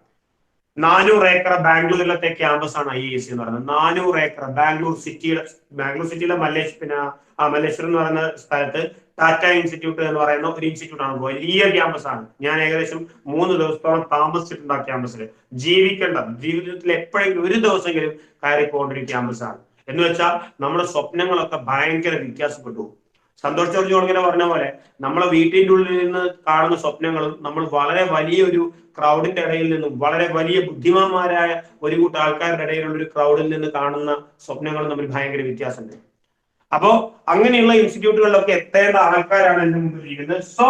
400 ഏക്കർ ബാംഗ്ലൂരിലത്തെ ക്യാമ്പസ് ആണ് IISc എന്ന് പറയുന്നത്. 400 ഏക്കർ ബാംഗ്ലൂർ സിറ്റിയിലെ മല്ലേശ്വരം എന്ന് പറയുന്ന സ്ഥലത്ത് ടാറ്റ ഇൻസ്റ്റിറ്റ്യൂട്ട് എന്ന് പറയുന്ന ഒരു ഇൻസ്റ്റിറ്റ്യൂട്ട് ആണ്. വലിയ ക്യാമ്പസ് ആണ്. ഞാൻ ഏകദേശം 3 ദിവസത്തോളം താമസിച്ചിട്ടുണ്ട് ആ ക്യാമ്പസിൽ. ജീവിതത്തിൽ എപ്പോഴെങ്കിലും ഒരു ദിവസമെങ്കിലും കയറി പോകേണ്ട ഒരു ക്യാമ്പസ് ആണ്. എന്ന് വെച്ചാൽ നമ്മുടെ സ്വപ്നങ്ങളൊക്കെ ഭയങ്കര വ്യത്യാസപ്പെട്ടു. സന്തോഷ് ജോർജ് ഇങ്ങനെ പറഞ്ഞ പോലെ നമ്മളെ വീട്ടിന്റെ ഉള്ളിൽ നിന്ന് കാണുന്ന സ്വപ്നങ്ങളും നമ്മൾ വളരെ വലിയൊരു ക്രൗഡിന്റെ ഇടയിൽ നിന്നും വളരെ വലിയ ബുദ്ധിമാന്മാരായ ഒരു കൂട്ടം ആൾക്കാരുടെ ഇടയിലുള്ള ഒരു ക്രൗഡിൽ നിന്ന് കാണുന്ന സ്വപ്നങ്ങളും തമ്മിൽ ഭയങ്കര വ്യത്യാസമുണ്ട്. അപ്പോ അങ്ങനെയുള്ള ഇൻസ്റ്റിറ്റ്യൂട്ടുകളിലൊക്കെ എത്തേണ്ട ആൾക്കാരാണ് എന്റെ മുമ്പിൽ ഇരിക്കുന്നത്. So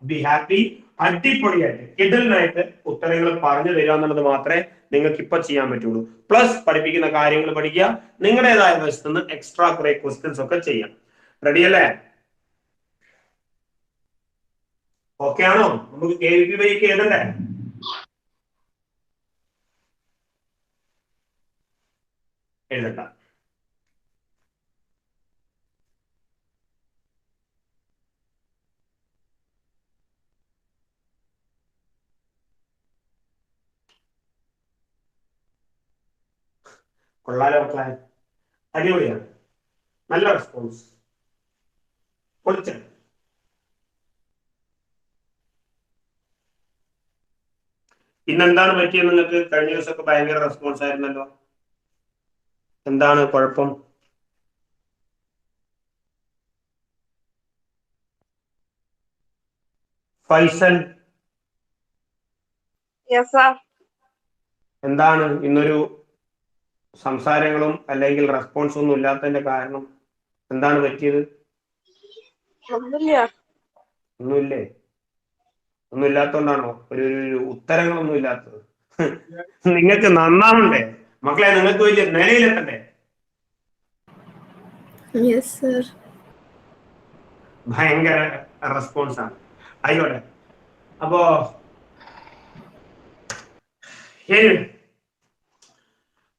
be happy. അടിപൊളിയായിട്ട് കിടലിനായിട്ട് ഉത്തരങ്ങൾ പറഞ്ഞു തരിക എന്നുള്ളത് മാത്രമേ നിങ്ങൾക്ക് ഇപ്പൊ ചെയ്യാൻ പറ്റുള്ളൂ. പ്ലസ് പഠിപ്പിക്കുന്ന കാര്യങ്ങൾ പഠിക്കുക, നിങ്ങളുടേതായ വശത്ത് നിന്ന് എക്സ്ട്രാ കുറെ ക്വസ്റ്റ്യൻസ് ഒക്കെ ചെയ്യാം. റെഡി അല്ലേ? ഓക്കെ ആണോ? നമുക്ക് KVPYക്ക് എഴുതണ്ടേ? എഴുതണ്ട. കൊള്ളാലോ മക്കളെ, അടിപൊളിയാണ്, നല്ല റെസ്പോൺസ്, പൊളിച്ച. ഇന്നെന്താണ് പറ്റിയത് നിങ്ങൾക്ക്? കഴിഞ്ഞ ദിവസമൊക്കെ ഭയങ്കര റെസ്പോൺസ് ആയിരുന്നല്ലോ, എന്താണ് കുഴപ്പം? Faisal, Yes, sir. എന്താണ് ഇന്നൊരു സംസാരങ്ങളും അല്ലെങ്കിൽ റെസ്പോൺസും ഒന്നും ഇല്ലാത്തതിന്റെ കാരണം? എന്താണ് പറ്റിയത്? ഒന്നുമില്ലേ? ഒന്നും ഇല്ലാത്തതുകൊണ്ടാണോ ഒരു ഉത്തരങ്ങളൊന്നും ഇല്ലാത്തത്? നിങ്ങൾക്ക് നന്നാവണ്ടേ മക്കളെ? നിങ്ങൾക്ക് വലിയ നിലയിലെത്തണ്ടേ? Yes, sir. ഭയങ്കര റെസ്പോൺസ് ആണ്. ആയിക്കോട്ടെ. അപ്പോ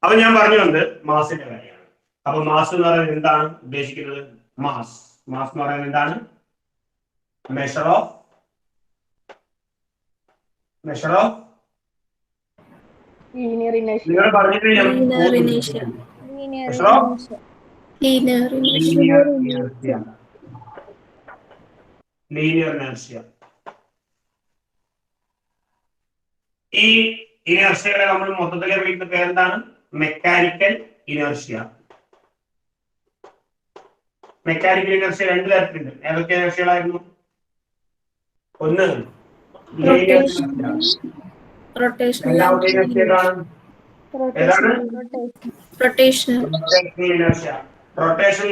അപ്പൊ ഞാൻ പറഞ്ഞു വന്നത് മാസിന്റെ കാര്യമാണ്. അപ്പൊ മാസ് എന്ന് പറയുന്നത് എന്താണ് ഉദ്ദേശിക്കുന്നത്? മാസ് എന്ന് പറയുന്നത് എന്താണ്? Measure of Linear inertia. നിങ്ങൾ പറഞ്ഞിട്ടില്ല. Linear inertia. Measure of Linear inertia. Linear inertia. ഈ ഇനർഷ്യകളെ നമ്മൾ മൊത്തത്തിലെ വിളിക്കുന്ന പേരെന്താണ്? Mechanical inertia. മെക്കാനിക്കൽ ഇനർഷ്യ രണ്ട് തരത്തിലുണ്ട്. ഏതൊക്കെ ഇനർഷ്യകളായിരുന്നു? ഒന്ന് റൊട്ടേഷണൽ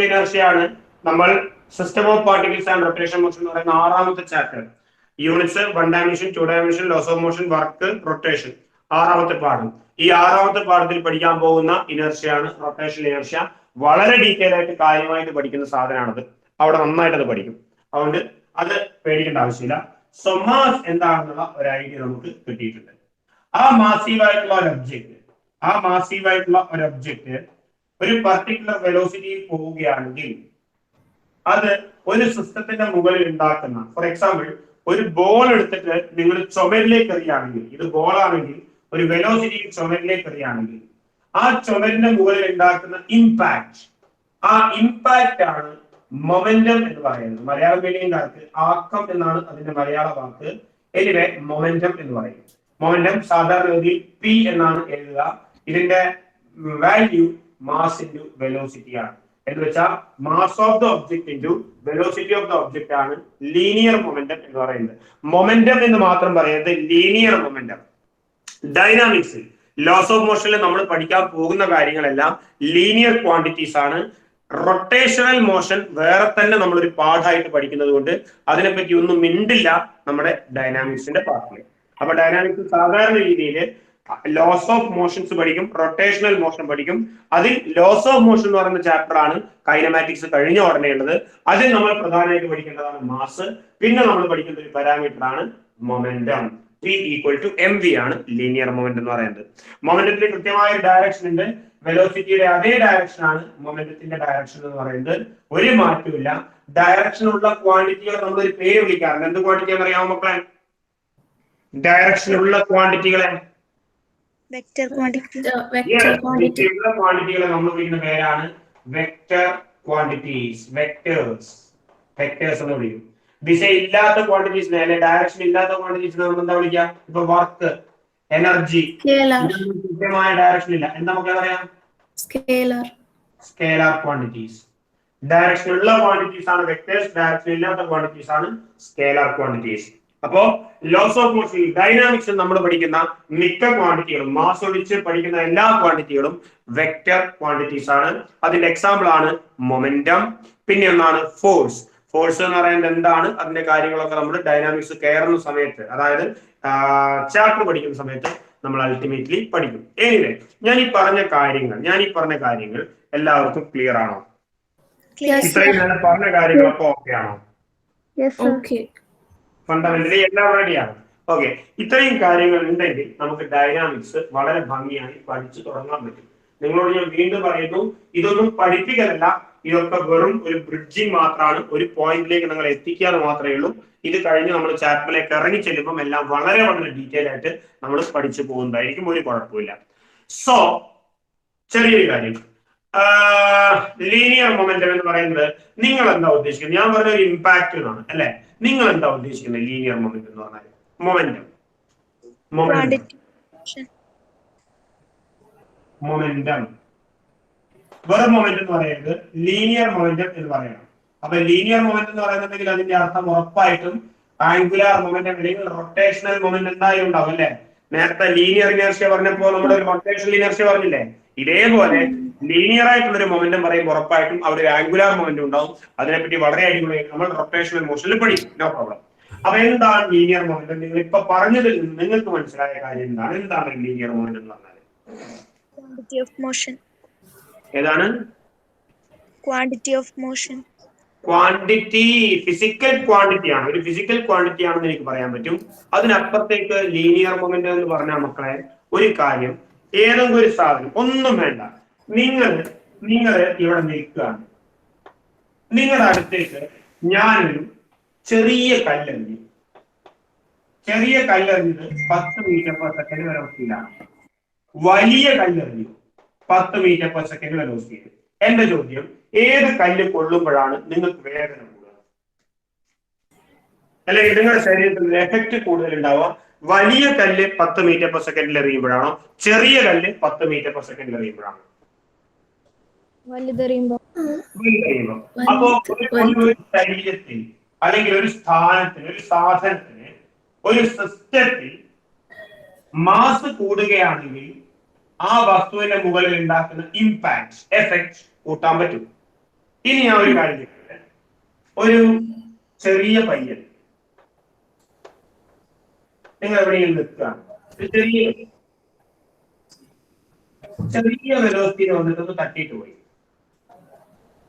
ഇനർഷ്യ ആണ് നമ്മൾ system of particles and rotation motion എന്ന് പറയുന്ന 6ാമത്തെ chapter. Units 1 dimension, 2 dimension, laws of motion, work, rotation, 6ാമത്തെ പാഠം. ഈ 6ാമത്തെ പാഠത്തിൽ പഠിക്കാൻ പോകുന്ന ഇനർഷ്യയാണ് റൊട്ടേഷണൽ ഇനർഷ്യ. വളരെ ഡീറ്റെയിൽ ആയിട്ട് കാര്യമായിട്ട് പഠിക്കുന്ന സാധനമാണത്. അവിടെ നന്നായിട്ട് അത് പഠിക്കും. അതുകൊണ്ട് അത് പേടിക്കേണ്ട ആവശ്യമില്ല. സോ മാസ് എന്താണെന്നുള്ള ഒരു ഐഡിയ നമുക്ക് കിട്ടിയിട്ടുണ്ട്. ആ മാസീവായിട്ടുള്ള ഒരു ഒബ്ജക്റ്റ് ഒരു പർട്ടിക്കുലർ വെലോസിറ്റിയിൽ പോവുകയാണെങ്കിൽ അത് ഒരു സിസ്റ്റത്തിന്റെ മുകളിൽ ഉണ്ടാക്കുന്ന, ഫോർ എക്സാമ്പിൾ ഒരു ബോൾ എടുത്തിട്ട് നിങ്ങൾ ചുമരിലേക്ക് എറിയുകയാണെങ്കിൽ, ഇത് ബോളാണെങ്കിൽ ഒരു വെലോസിറ്റിയിൽ ചുമരിലേക്ക് എറിയുകയാണെങ്കിൽ ആ ചുമരിന്റെ മുകളിൽ ഉണ്ടാക്കുന്ന ഇമ്പാക്ട്, ആ ഇമ്പാക്ട് ആണ് മൊമെന്റം എന്ന് പറയുന്നത്. മലയാളം മീഡിയംകാർക്ക് ആക്കം എന്നാണ് അതിന്റെ മലയാള വാക്ക്. എനിവേ മൊമെന്റം എന്ന് പറയും. മൊമെന്റം സാധാരണ ഗതിയിൽ പി എന്നാണ് എഴുതുക. ഇതിന്റെ വാല്യൂ മാസ് ഇൻറ്റു വെലോസിറ്റി ആണ്. എന്ന് വെച്ചാൽ mass of the object into velocity of the object ആണ് ലീനിയർ മൊമെന്റം എന്ന് പറയുന്നത്. മൊമെന്റം എന്ന് മാത്രം പറയുന്നത് ലീനിയർ മൊമെന്റം. ഡൈനാമിക്സിൽ ലോസ് ഓഫ് മോഷനിൽ നമ്മൾ പഠിക്കാൻ പോകുന്ന കാര്യങ്ങളെല്ലാം ലീനിയർ ക്വാണ്ടിറ്റീസ് ആണ്. റൊട്ടേഷണൽ മോഷൻ വേറെ തന്നെ നമ്മളൊരു പാഠമായിട്ട് പഠിക്കുന്നത് കൊണ്ട് അതിനെപ്പറ്റി ഒന്നും മിണ്ടില്ല നമ്മുടെ ഡൈനാമിക്സിന്റെ പാർട്ടിൽ. അപ്പൊ ഡൈനാമിക്സ് സാധാരണ രീതിയിൽ ലോസ് ഓഫ് മോഷൻസ് പഠിക്കും, റൊട്ടേഷണൽ മോഷൻ പഠിക്കും. അതിൽ ലോസ് ഓഫ് മോഷൻ എന്ന് പറയുന്ന ചാപ്റ്റർ ആണ് കൈനമാറ്റിക്സ് കഴിഞ്ഞ ഉടനെ ഉള്ളത്. അതിൽ നമ്മൾ പ്രധാനമായിട്ട് പഠിക്കേണ്ടതാണ് മാസ്. പിന്നെ നമ്മൾ പഠിക്കുന്ന ഒരു പാരാമീറ്റർ ആണ് മൊമെന്റം. P = mv ആണ് ലീനിയർ മൊമെന്റ് എന്ന് പറയുന്നത്. മൊമെന്റത്തിന് കൃത്യമായ ഒരു ഡയറക്ഷൻ ഉണ്ട്. വെലോസിറ്റിയുടെ അതേ ഡയറക്ഷൻ ആണ് മൊമെന്റത്തിന്റെ ഡയറക്ഷൻ എന്ന് പറയുന്നത്. ഒരു മാറ്റമില്ല. ഡയറക്ഷൻ ഉള്ള ക്വാണ്ടിറ്റികൾ നമ്മൾ ഒരു പേര് വിളിക്കാറുണ്ട്. എന്ത് ക്വാണ്ടിറ്റി അറിയാമോ മക്കളെ? ഡയറക്ഷൻ ഉള്ള ക്വാണ്ടിറ്റികളെ Vector quantity. ക്വാണ്ടിറ്റികളെ നമ്മൾ വിളിക്കുന്ന പേരാണ് വെക്ടർ ക്വാണ്ടിറ്റീസ്. വെക്ടേഴ്സ് എന്ന് വിളിക്കും. ദിശയില്ലാത്ത ക്വാണ്ടിറ്റീസിനെ അല്ലെ ഡയറക്ഷൻ ഇല്ലാത്ത ക്വാണ്ടിറ്റീസിനെ നമ്മൾ എന്താ വിളിക്കുക? ഇപ്പൊ വർക്ക്, എനർജി, കൃത്യമായ ഡയറക്ഷൻ ഇല്ല, എന്താ നമുക്ക് പറയാം? Scalar quantities. ഡയറക്ഷൻ ഉള്ള ക്വാണ്ടിറ്റീസ് ആണ് വെക്ടേഴ്സ്, ഡയറക്ഷൻ ഇല്ലാത്ത ക്വാണ്ടിറ്റീസ് ആണ് സ്കേലാർ ക്വാണ്ടിറ്റീസ്. അപ്പോ ലോസ് ഓഫ് മോഷൻ ഡൈനാമിക്സിൽ നമ്മൾ പഠിക്കുന്ന മിക്ക ക്വാണ്ടിറ്റികളും, മാസ് ഒഴിച്ച് പഠിക്കുന്ന എല്ലാ ക്വാണ്ടിറ്റികളും വെക്ടർ ക്വാണ്ടിറ്റീസ് ആണ്. അതിന്റെ എക്സാമ്പിൾ ആണ് മൊമെന്റം. പിന്നെ ഒന്നാണ് ഫോഴ്സ്. ഫോഴ്സ് എന്ന് പറയുന്നത് എന്താണ്, അതിന്റെ കാര്യങ്ങളൊക്കെ നമ്മൾ ഡൈനാമിക്സ് കയറുന്ന സമയത്ത്, അതായത് ചാപ്റ്റർ പഠിക്കുന്ന സമയത്ത് നമ്മൾ അൾട്ടിമേറ്റ്ലി പഠിക്കും. എനിവേ ഞാൻ ഈ പറഞ്ഞ കാര്യങ്ങൾ എല്ലാവർക്കും ക്ലിയർ ആണോ? ഇത്രയും ഞാൻ പറഞ്ഞ കാര്യങ്ങളൊക്കെ ഓക്കെ ആണോ? ഫണ്ടമെന്റലി എല്ലാം റെഡിയാണ്. ഓക്കെ, ഇത്രയും കാര്യങ്ങൾ ഉണ്ടെങ്കിൽ നമുക്ക് ഡൈനാമിക്സ് വളരെ ഭംഗിയായി പഠിച്ചു തുടങ്ങാൻ പറ്റും. നിങ്ങളോട് ഞാൻ വീണ്ടും പറയുന്നു, ഇതൊന്നും പഠിപ്പിക്കലല്ല, ഇതൊക്കെ വെറും ഒരു ബ്രിഡ്ജിങ് മാത്രമാണ്. ഒരു പോയിന്റിലേക്ക് നിങ്ങൾ എത്തിക്കാതെ മാത്രമേ ഉള്ളൂ. ഇത് കഴിഞ്ഞ് നമ്മൾ ചാപ്റ്ററിലേക്ക് ഇറങ്ങി ചെല്ലുമ്പോൾ എല്ലാം വളരെ വളരെ ഡീറ്റെയിൽ ആയിട്ട് നമ്മൾ പഠിച്ചു പോകുന്നതായിരിക്കും. ഒരു കുഴപ്പമില്ല. സോ ചെറിയൊരു കാര്യം, ലീനിയർ മൊമെന്റം എന്ന് പറയുന്നത് നിങ്ങൾ എന്താ ഉദ്ദേശിക്കുന്നത്? ഞാൻ പറഞ്ഞ ഒരു ഇമ്പാക്ട് എന്നാണ് അല്ലെ? നിങ്ങൾ എന്താ ഉദ്ദേശിക്കുന്നത് ലീനിയർ മൊമെന്റം എന്ന് പറഞ്ഞാൽ? മൊമെന്റം വെറും മൊമെന്റ് എന്ന് പറയുന്നത് ലീനിയർ മൊമെന്റം എന്ന് പറയണം. അപ്പൊ ലീനിയർ മൊമെന്റ് എന്ന് പറയുന്നുണ്ടെങ്കിൽ അതിന്റെ അർത്ഥം ഉറപ്പായിട്ടും ആംഗുലാർ മൊമെന്റം അല്ലെങ്കിൽ റൊട്ടേഷണൽ മൊമെന്റ് എന്തായാലും ഉണ്ടാവും അല്ലെ? നേരത്തെ ലീനിയർ ഇനേർഷ്യ പറഞ്ഞപ്പോൾ നമ്മൾ ഒരു റൊട്ടേഷണൽ ഇനേർഷ്യ പറഞ്ഞില്ലേ, ഇതേപോലെ ലീനിയർ ആയിട്ടുള്ള ഒരു മൊമെന്റം പറയുമ്പോൾ ഉറപ്പായിട്ടും അവിടെ ഒരു ആംഗുലാർ മൊമെന്റം ഉണ്ടാവും. അതിനെപ്പറ്റി വളരെ അടിപൊളി നമ്മൾ റൊട്ടേഷണൽ മോഷനിൽ പഠിക്കും, നോ പ്രോബ്ലം. അപ്പൊ എന്താണ് ലീനിയർ മൊമെന്റം? നിങ്ങൾ ഇപ്പൊ പറഞ്ഞതിൽ നിന്ന് നിങ്ങൾക്ക് മനസ്സിലായ കാര്യം എന്താണ് ലീനിയർ മൊമെന്റം എന്ന് പറഞ്ഞാൽ? Quantity of motion. ഏതാണ്? Quantity of motion. Quantity, physical quantity ആണ്, ഒരു ഫിസിക്കൽ ക്വാണ്ടിറ്റി ആണെന്ന് എനിക്ക് പറയാൻ പറ്റും. അതിനപ്പുറത്തേക്ക് ലീനിയർ മൊമെന്റ് എന്ന് പറഞ്ഞാൽ മക്കളെ ഒരു കാര്യം, ഏതെങ്കിലും ഒരു സാധനം, ഒന്നും വേണ്ട, നിങ്ങൾ ഇവിടെ നിൽക്കുകയാണ്, നിങ്ങളുടെ അടുത്തേക്ക് ഞാനൊരു ചെറിയ കല്ലെറിഞ്ഞു. ചെറിയ കല്ലെറിഞ്ഞത് 10 മീറ്റർ/സെക്കൻഡ് വെലോസിറ്റിയിലാണ്. വലിയ കല്ലെറിഞ്ഞു 10 മീറ്റർ/സെക്കൻഡ് വെലോസിറ്റിയിൽ. എന്റെ ചോദ്യം, ഏത് കല്ല് കൊള്ളുമ്പോഴാണ് നിങ്ങൾക്ക് വേദന കൂടുക, അല്ലെങ്കിൽ നിങ്ങളുടെ ശരീരത്തിൽ എഫക്റ്റ് കൂടുതൽ ഉണ്ടാവുക? വലിയ കല്ല് 10 മീറ്റർ/സെക്കൻഡിൽ എറിയുമ്പോഴാണോ, ചെറിയ കല്ല് 10 മീറ്റർ/സെക്കൻഡിൽ എറിയുമ്പോഴാണോ? വലുതെറിയുമ്പോ. അപ്പോ ഒരു ശരീരത്തിൽ അല്ലെങ്കിൽ ഒരു സ്ഥാനത്തിന്, ഒരു സാധനത്തിന്, ഒരു സിസ്റ്റത്തിൽ മാസ് കൂടുകയാണെങ്കിൽ ആ വസ്തുവിന്റെ മുകളിൽ ഉണ്ടാക്കുന്ന ഇമ്പാക്ട്, എഫക്ട് കൂട്ടാൻ പറ്റും. ഇനി ഞാൻ ഒരു കാര്യം ചെയ്യട്ടെ. ഒരു ചെറിയ പയ്യൻ നിങ്ങൾ എവിടെയെങ്കിലും നിൽക്കുകയാണ്, ചെറിയ വെലോസിറ്റിയിൽ വന്നിട്ട് ഒന്ന് തട്ടിയിട്ട് പോയി.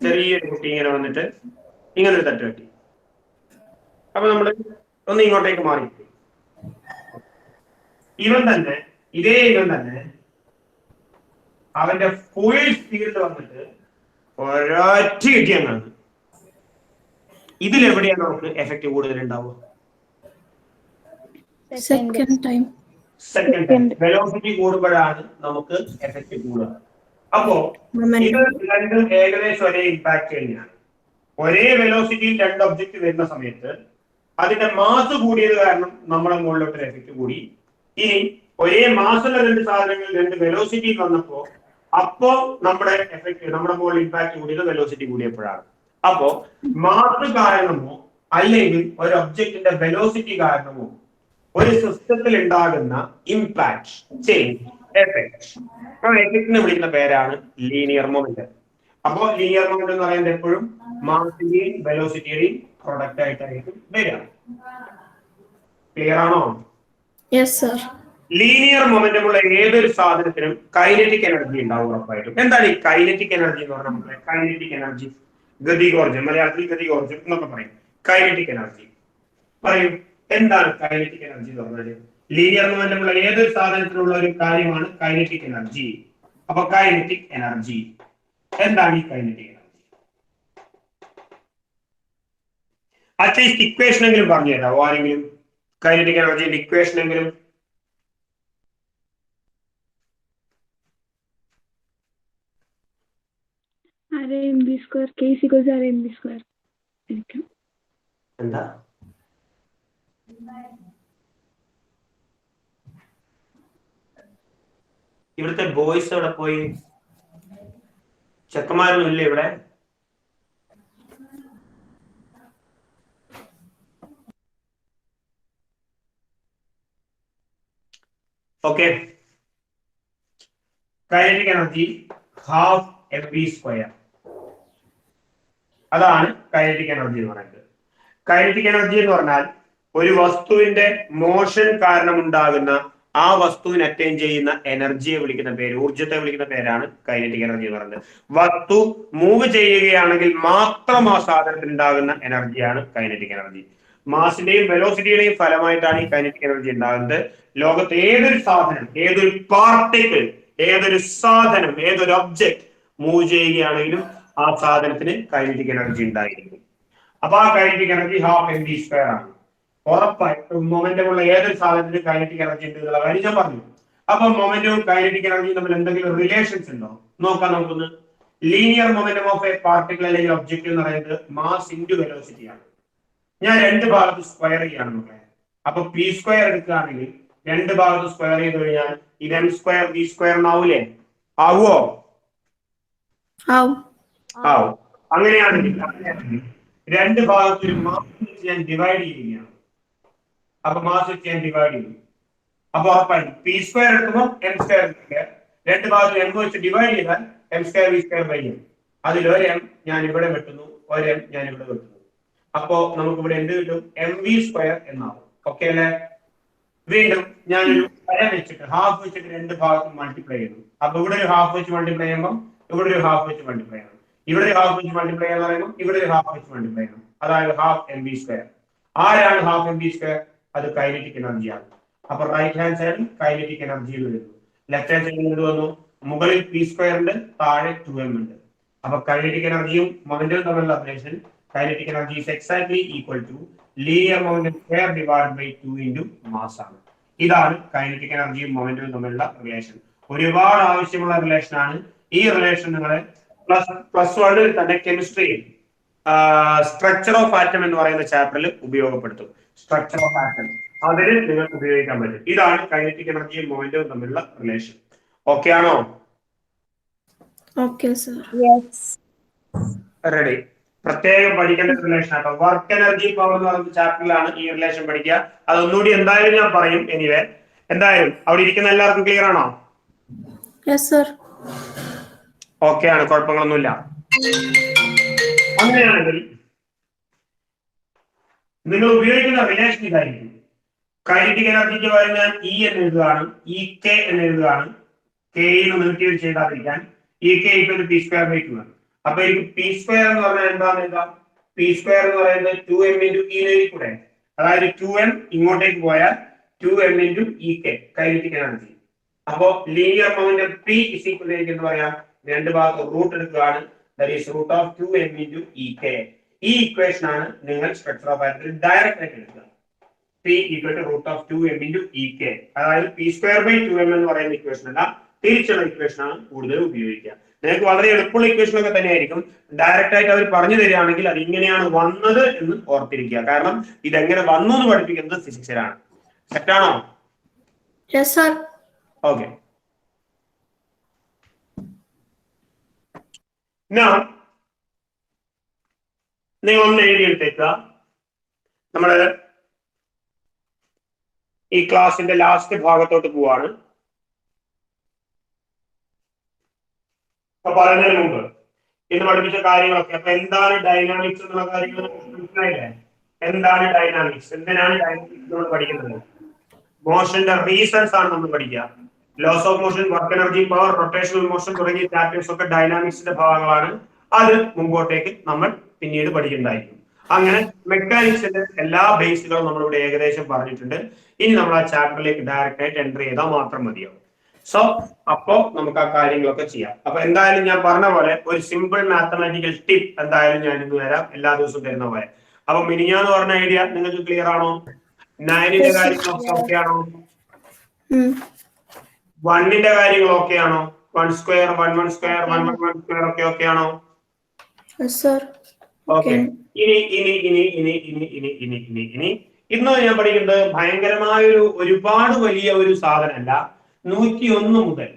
ചെറിയൊരു കുട്ടി ഇങ്ങനെ വന്നിട്ട് ഇങ്ങനെ ഒരു തട്ട് തട്ടി. അപ്പൊ നമ്മള് ഒന്ന് ഇങ്ങോട്ടേക്ക് മാറി. ഇവൻ തന്നെ അവന്റെ ഫുൾ സ്പീഡിൽ വന്നിട്ട് ഒരൊറ്റ കിട്ടിയാണ്. ഇതിലെവിടെയാണ് നമുക്ക് എഫക്റ്റ് കൂടുതൽ ഉണ്ടാവുക? Second time. Second time. Velocity കൂടുമ്പോഴാണ് നമുക്ക് എഫക്റ്റ് കൂടുക. അപ്പോ ഇത് രണ്ടും ഏകദേശം ഒരേ ഇമ്പാക്ട് തന്നെയാണ്. ഒരേ വെലോസിറ്റിയിൽ രണ്ട് ഒബ്ജക്റ്റ് വരുന്ന സമയത്ത് അതിന്റെ മാസ് കൂടിയത് കാരണം നമ്മുടെ മുകളിലോട്ട് എഫക്റ്റ് കൂടി. ഇനി ഒരേ മാസുള്ള രണ്ട് സാധനങ്ങൾ രണ്ട് വെലോസിറ്റിയിൽ വന്നപ്പോ അപ്പോ നമ്മുടെ എഫക്ട്, നമ്മുടെ മുകളിൽ ഇമ്പാക്ട് കൂടിയത് വെലോസിറ്റി കൂടിയപ്പോഴാണ്. അപ്പോ മാസ് കാരണമോ അല്ലെങ്കിൽ ഒരു ഒബ്ജക്റ്റിന്റെ വെലോസിറ്റി കാരണമോ ഒരു സിസ്റ്റത്തിൽ ഉണ്ടാകുന്ന ഇമ്പാക്ട്, ചേഞ്ച്, എഫക്ട്, ആ എഫക്റ്റിനെ വിളിക്കുന്ന പേരാണ് ലീനിയർ മൊമെന്റ്. അപ്പോ ലീനിയർ മൊമെന്റ് എന്ന് പറയുന്നത് എപ്പോഴും മാസിന്റെയും വെലോസിറ്റിയുടെയും പ്രൊഡക്റ്റ് ആയിട്ടായിരിക്കും വരിക. ക്ലിയർ ആണോ? Yes, sir. ലീനിയർ മൊമെന്റമുള്ള ഏതൊരു സാധനത്തിനും കൈനറ്റിക് എനർജി ഉണ്ടാവും ഉറപ്പായിട്ടും. എന്താണ് ഈ കൈനറ്റിക് എനർജി എന്ന് പറഞ്ഞാൽ? നമുക്ക് കൈനറ്റിക് എനർജി, ഗതികോർജം, മലയാളത്തിൽ ഗതികോർജം എന്നൊക്കെ പറയും. കൈനറ്റിക് എനർജി പറയും. എന്താണ് കൈനറ്റിക് എനർജി എന്ന് പറഞ്ഞാൽ? ലീനിയർ മൊമെന്റമുള്ള ഏതൊരു സാധനത്തിനുള്ള ഒരു കാര്യമാണ് കൈനറ്റിക് എനർജി. അപ്പൊ കൈനറ്റിക് എനർജി എന്താണ്? ഈ കൈനറ്റിക് എനർജി അറ്റ്ലീസ്റ്റ് ഇക്വേഷൻ എങ്കിലും പറഞ്ഞു തരാമോ ആരെങ്കിലും? കൈനറ്റിക് എനർജിന്റെ ഇക്വേഷൻ എങ്കിലും. R(mv²) K is equal to R(mv²). എന്താ? ഇവിടുത്തെ ബോയ്സ് എവിടെ പോയി? ചെക്കന്മാരൊന്നും ഇല്ലേ ഇവിടെ? Okay, kinetic energy half mv². അതാണ് കൈനറ്റിക് എനർജി എന്ന് പറയുന്നത്. കൈനറ്റിക് എനർജി എന്ന് പറഞ്ഞാൽ ഒരു വസ്തുവിന്റെ മോഷൻ കാരണം ഉണ്ടാകുന്ന ആ വസ്തുവിനെ അറ്റൈൻ ചെയ്യുന്ന എനർജിയെ വിളിക്കുന്ന പേര്, ഊർജ്ജത്തെ വിളിക്കുന്ന പേരാണ് കൈനറ്റിക് എനർജി എന്ന് പറയുന്നത്. വസ്തു മൂവ് ചെയ്യുകയാണെങ്കിൽ മാത്രം ആ സാധനത്തിൽ ഉണ്ടാകുന്ന എനർജിയാണ് കൈനറ്റിക് എനർജി. മാസിന്റെയും വെലോസിറ്റിയുടെയും ഫലമായിട്ടാണ് ഈ കൈനറ്റിക് എനർജി ഉണ്ടാകുന്നത്. ലോകത്ത് ഏതൊരു സാധനം, ഏതൊരു പാർട്ടിക്കിൾ, ഏതൊരു സാധനം, ഏതൊരു ഒബ്ജക്ട് മൂവ് ചെയ്യുകയാണെങ്കിലും ആ സാധനത്തിന് കൈനറ്റിക് എനർജി ഉണ്ടായിരിക്കും. അപ്പൊ ആ കൈനറ്റിക് എനർജി ഹാഫ് mv² ആണ്. ഉറപ്പായിട്ടും മൊമെന്റമുള്ള ഏതൊരു സാധനത്തിന് കൈനറ്റിക് എനർജി ഉണ്ട് എന്നുള്ള കാര്യം ഞാൻ പറഞ്ഞു. അപ്പൊ മൊമെന്റവും കൈനറ്റിക് എനർജിയും തമ്മിൽ എന്തെങ്കിലും റിലേഷൻസ് ഉണ്ടോ നോക്കാം നമുക്കൊന്ന്. Linear momentum of A particle അല്ലെങ്കിൽ ഒബ്ജക്റ്റ് എന്ന് പറയുന്നത് മാസ് ഇൻറ്റു വെലോസിറ്റി ആണ്. ഞാൻ രണ്ട് ഭാഗത്ത് സ്ക്വയർ ചെയ്യാണ് നോക്കാം. അപ്പൊ p² എടുക്കുകയാണെങ്കിൽ രണ്ട് ഭാഗത്ത് സ്ക്വയർ ചെയ്ത് കഴിഞ്ഞാൽ ഇത് m² v² എന്നാവൂലേ? ആവോ? ആവും. അങ്ങനെയാണെങ്കിൽ രണ്ട് ഭാഗത്ത് ഒരു മാസ് വെച്ച് ഞാൻ ഡിവൈഡ് ചെയ്യുകയാണ്. അപ്പൊ മാസ് വെച്ച് ഞാൻ ഡിവൈഡ് ചെയ്യും. അപ്പൊ ഉറപ്പായി പി സ്ക്വയർ എടുക്കുമ്പോൾ എം സ്ക്വയർ രണ്ട് ഭാഗത്ത് എം വെച്ച് ഡിവൈഡ് ചെയ്താൽ M square V square by M. അതിൽ ഒരു എം ഞാൻ ഇവിടെ വെട്ടുന്നു, ഒരു എം ഞാൻ ഇവിടെ വെട്ടുന്നു. അപ്പോ നമുക്ക് ഇവിടെ എന്ത് കിട്ടും? എം വി സ്ക്വയർ എന്നാവും. ഓക്കെ അല്ലേ? വീണ്ടും ഞാനൊരു വര വെച്ചിട്ട് ഹാഫ് വെച്ചിട്ട് രണ്ട് ഭാഗത്തും മൾട്ടിപ്ലൈ ചെയ്തു. അപ്പൊ ഇവിടെ ഒരു ഹാഫ് വെച്ച് മൾട്ടിപ്ലൈ ചെയ്യുമ്പോൾ ഇവിടെ ഒരു ഹാഫ് വെച്ച് മൾട്ടിപ്ലൈ ചെയ്യണം, ഇവിടെ ഒരു ഹാഫ് വെച്ച് മൾട്ടിപ്ലൈ ചെയ്യാന്ന് പറയുമ്പോൾ ഇവിടെ ഒരു ഹാഫ് വെച്ച് മൾട്ടിപ്ലൈ ചെയ്യണം. അതായത് ഹാഫ് എം വി സ്ക്വയർ. ആരാണ് ഹാഫ് എം വി സ്ക്വയർ? അത് കൈനറ്റിക് എനർജിയാണ്. അപ്പൊ റൈറ്റ് ഹാൻഡ് സൈഡിൽ കൈനറ്റിക് എനർജി വരുന്നു. ലെഫ്റ്റ് ഹാൻഡ് സൈഡിൽ എന്ത് വന്നു? മുകളിൽ പി സ്ക്വയർ ഉണ്ട്, താഴെ 2m ഉണ്ട്. അപ്പൊ കൈനറ്റിക് എനർജിയും മൊമെന്റവും തമ്മിലുള്ള relation kinetic energy is exactly equal to linear momentum square divided by 2 into mass ആണ്. ഇതാണ് കൈനറ്റിക് എനർജിയും മൊമെന്റവും തമ്മിലുള്ള റിലേഷൻ. ഒരുപാട് ആവശ്യമുള്ള റിലേഷൻ ആണ്. ഈ റിലേഷൻ നിങ്ങളെ പ്ലസ് വണ്ണിൽ തന്നെ കെമിസ്ട്രിയിൽ സ്ട്രക്ചർ ഓഫ് ആറ്റം എന്ന് പറയുന്ന ചാപ്റ്ററിൽ ഉപയോഗപ്പെടുത്തും. സ്ട്രക്ചർ ഓഫ് ആറ്റം അതിൽ നിങ്ങൾക്ക് ഉപയോഗിക്കാൻ പറ്റും. ഇതാണ് കൈനറ്റിക് എനർജിയും മൊമെന്റവും തമ്മിലുള്ള റിലേഷൻ. ഓക്കെ ആണോ? Okay, sir. റെഡി. പ്രത്യേകം പഠിക്കേണ്ട റിലേഷൻ ആട്ടോ. വർക്ക് എനർജി പവർ എന്ന് പറയുന്ന ചാപ്റ്ററിലാണ് ഈ റിലേഷൻ പഠിക്കുക. അതൊന്നുകൂടി എന്തായാലും ഞാൻ പറയും. എനിവേ എന്തായാലും അവിടെ ഇരിക്കുന്ന എല്ലാവർക്കും ക്ലിയർ ആണോ? Yes, sir. ഓക്കെ ആണ്, കുഴപ്പങ്ങളൊന്നുമില്ല. അങ്ങനെയാണെങ്കിൽ നിങ്ങൾ ഉപയോഗിക്കുന്ന റിലേഷൻ ഇതായിരിക്കും. കൈനറ്റിക് എനർജിക്ക് പകരം ഞാൻ ഇ എന്ന് എഴുതുകയാണ്, ഇ കെ എന്ന് എഴുതുകയാണ്. കെയിൽ നെഗറ്റീവ് ചെയ്താതിരിക്കാൻ E K equal to P square by 2. അപ്പൊ എനിക്ക് പി സ്ക്വയർ എന്ന് പറഞ്ഞാൽ എന്താന്ന് എഴുതാം? പി സ്ക്വയർ എന്ന് പറയുന്നത് 2m ഇൻറ്റു ഇ കൂടെ, അതായത് 2m ഇങ്ങോട്ടേക്ക് പോയാൽ 2m into E K kinetic energy. അപ്പോ linear momentum P is equal എന്ന് പറയാം. രണ്ട് ഭാഗത്ത് റൂട്ട് എടുക്കുകയാണ്, that is root of 2m into E K. ഈ ഇക്വേഷൻ ആണ് നിങ്ങൾ സ്ട്രക്ചർ ഓഫ് ആറ്റത്തിൽ ഡയറക്റ്റ് ആയിട്ട് എടുക്കുക. P equal to root of 2m into E K, അതായത് പി സ്ക്വയർ ബൈ 2m എന്ന് പറയുന്ന ഇക്വേഷൻ അല്ല, തിരിച്ചുള്ള ഇക്വേഷൻ ആണ് കൂടുതൽ ഉപയോഗിക്കുക. നിങ്ങൾക്ക് വളരെ എളുപ്പമുള്ള ഇക്വേഷൻ ഒക്കെ തന്നെയായിരിക്കും. ഡയറക്റ്റ് ആയിട്ട് അവർ പറഞ്ഞു തരികയാണെങ്കിൽ അത് ഇങ്ങനെയാണ് വന്നത് എന്ന് ഓർത്തിരിക്കുക. കാരണം ഇതെങ്ങനെ വന്നു എന്ന് പഠിപ്പിക്കുന്നത് ഫിസിക്സിലാണ്. സെറ്റാണോ? Yes, sir. ഓക്കെ. നിങ്ങൾ ഒന്ന് എഴുതിയെടുത്തേക്കുക. നമ്മള് ഈ ക്ലാസിന്റെ ലാസ്റ്റ് ഭാഗത്തോട്ട് പോവാണ്. അപ്പൊ പറയുന്നതിന് മുമ്പ് ഇന്ന് പഠിപ്പിച്ച കാര്യങ്ങളൊക്കെ, അപ്പൊ എന്താണ് ഡൈനാമിക്സ് എന്നുള്ള കാര്യങ്ങൾ മനസ്സിലായില്ലേ? എന്താണ് ഡൈനാമിക്സ്, എന്തിനാണ് ഡൈനാമിക്സ് നമ്മൾ പഠിക്കുന്നത്? മോഷന്റെ റീസൺസ് ആണ് നമ്മൾ പഠിക്കുക. Laws of motion, work energy power, rotational motion തുടങ്ങിയ ചാപ്റ്റേഴ്സ് ഒക്കെ ഡൈനാമിക്സിന്റെ ഭാഗങ്ങളാണ്. അത് മുമ്പോട്ടേക്ക് നമ്മൾ പിന്നീട് പഠിക്കുന്നതായിരിക്കും. അങ്ങനെ മെക്കാനിക്സിന്റെ എല്ലാ ബേസുകളും നമ്മളിവിടെ ഏകദേശം പറഞ്ഞിട്ടുണ്ട്. ഇനി നമ്മൾ ആ ചാപ്റ്ററിലേക്ക് ഡയറക്റ്റ് ആയിട്ട് എൻട്രി ചെയ്താൽ മാത്രം മതിയാവും. സോ അപ്പോ നമുക്ക് ആ കാര്യങ്ങളൊക്കെ ചെയ്യാം. അപ്പൊ എന്തായാലും ഞാൻ പറഞ്ഞ പോലെ ഒരു സിമ്പിൾ മാത്തമാറ്റിക്കൽ ടിപ്പ് എന്തായാലും ഞാൻ ഇന്ന് തരാം, എല്ലാ ദിവസവും തരുന്ന പോലെ. അപ്പൊ മിനിഞ്ഞാന്ന് പറഞ്ഞ ഐഡിയ നിങ്ങൾക്ക് ക്ലിയർ ആണോ? 9ന്റെ കാര്യങ്ങളൊക്കെ ഓക്കെ ആണോ? 1ന്റെ കാര്യങ്ങൾ ഓക്കെ ആണോ? 1 സ്ക്വയർ 1 1 സ്ക്വയർ 1 1 1 സ്ക്വയർ ഒക്കെ ഓക്കെ ആണോ? Yes, sir. ഓക്കെ. ഇനി ഇന്ന് ഞാൻ പഠിക്കുന്നത് ഭയങ്കരമായ ഒരുപാട് വലിയ ഒരു സാധനമല്ല. 101 മുതൽ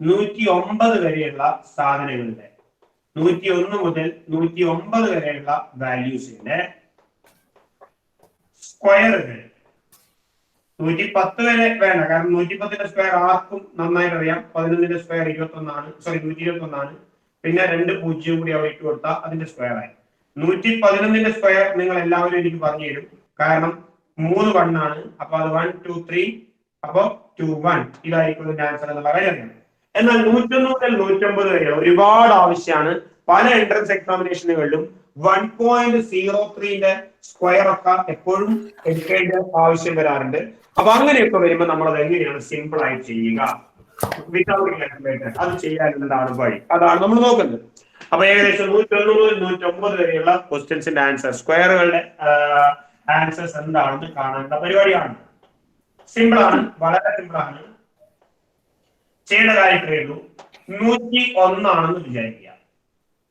109 വരെയുള്ള സാധനങ്ങളുടെ 101 മുതൽ 109 വരെയുള്ള വാല്യൂസിന്റെ സ്ക്വയറുകൾ 110 വരെ വേണ്ട, കാരണം 110ന്റെ സ്ക്വയർ ആർക്കും നന്നായിട്ട് അറിയാം. 11ന്റെ സ്ക്വയർ 21 ആണ്, സോറി 121 ആണ്. പിന്നെ 2 0 കൂടി അവിടെ ഇട്ട് കൊടുത്താൽ അതിന്റെ സ്ക്വയർ ആയി. 111ന്റെ സ്ക്വയർ നിങ്ങൾ എല്ലാവരും എനിക്ക് പറഞ്ഞു തരും, കാരണം 3 1 ആണ്. അപ്പൊ അത് 1 2 3, അപ്പൊ 2 1 ഇതായിരിക്കും ഇതിന്റെ ആൻസർ എന്നുള്ള കാര്യം. എന്നാൽ 101 മുതൽ 109 വരെ ഒരുപാട് ആവശ്യമാണ്. പല എൻട്രൻസ് എക്സാമിനേഷനുകളിലും 1.03ന്റെ സ്ക്വയർ ഒക്കെ എപ്പോഴും എടുക്കേണ്ട ആവശ്യം വരാറുണ്ട്. അപ്പൊ അങ്ങനെയൊക്കെ വരുമ്പോൾ നമ്മൾ അത് എങ്ങനെയാണ് സിമ്പിൾ ആയി ചെയ്യുക, വിത്തൗട്ട് കാൽക്കുലേറ്റർ, അത് ചെയ്യാനുള്ളതാണ് വഴി. അതാണ് നമ്മൾ നോക്കുന്നത്. അപ്പൊ ഏകദേശം 101 മുതൽ 109 വരെയുള്ള ക്വസ്റ്റ്യൻസിന്റെ ആൻസർ, സ്ക്വയറുകളുടെ ആൻസേഴ്സ് എന്താണെന്ന് കാണേണ്ട പരിപാടിയാണ്. സിമ്പിൾ ആണ്, വളരെ സിമ്പിൾ ആണ്. ചെയ്യേണ്ട കാര്യം ഇത്രയേ ഉള്ളൂ. 101 ആണെന്ന് വിചാരിക്കുക.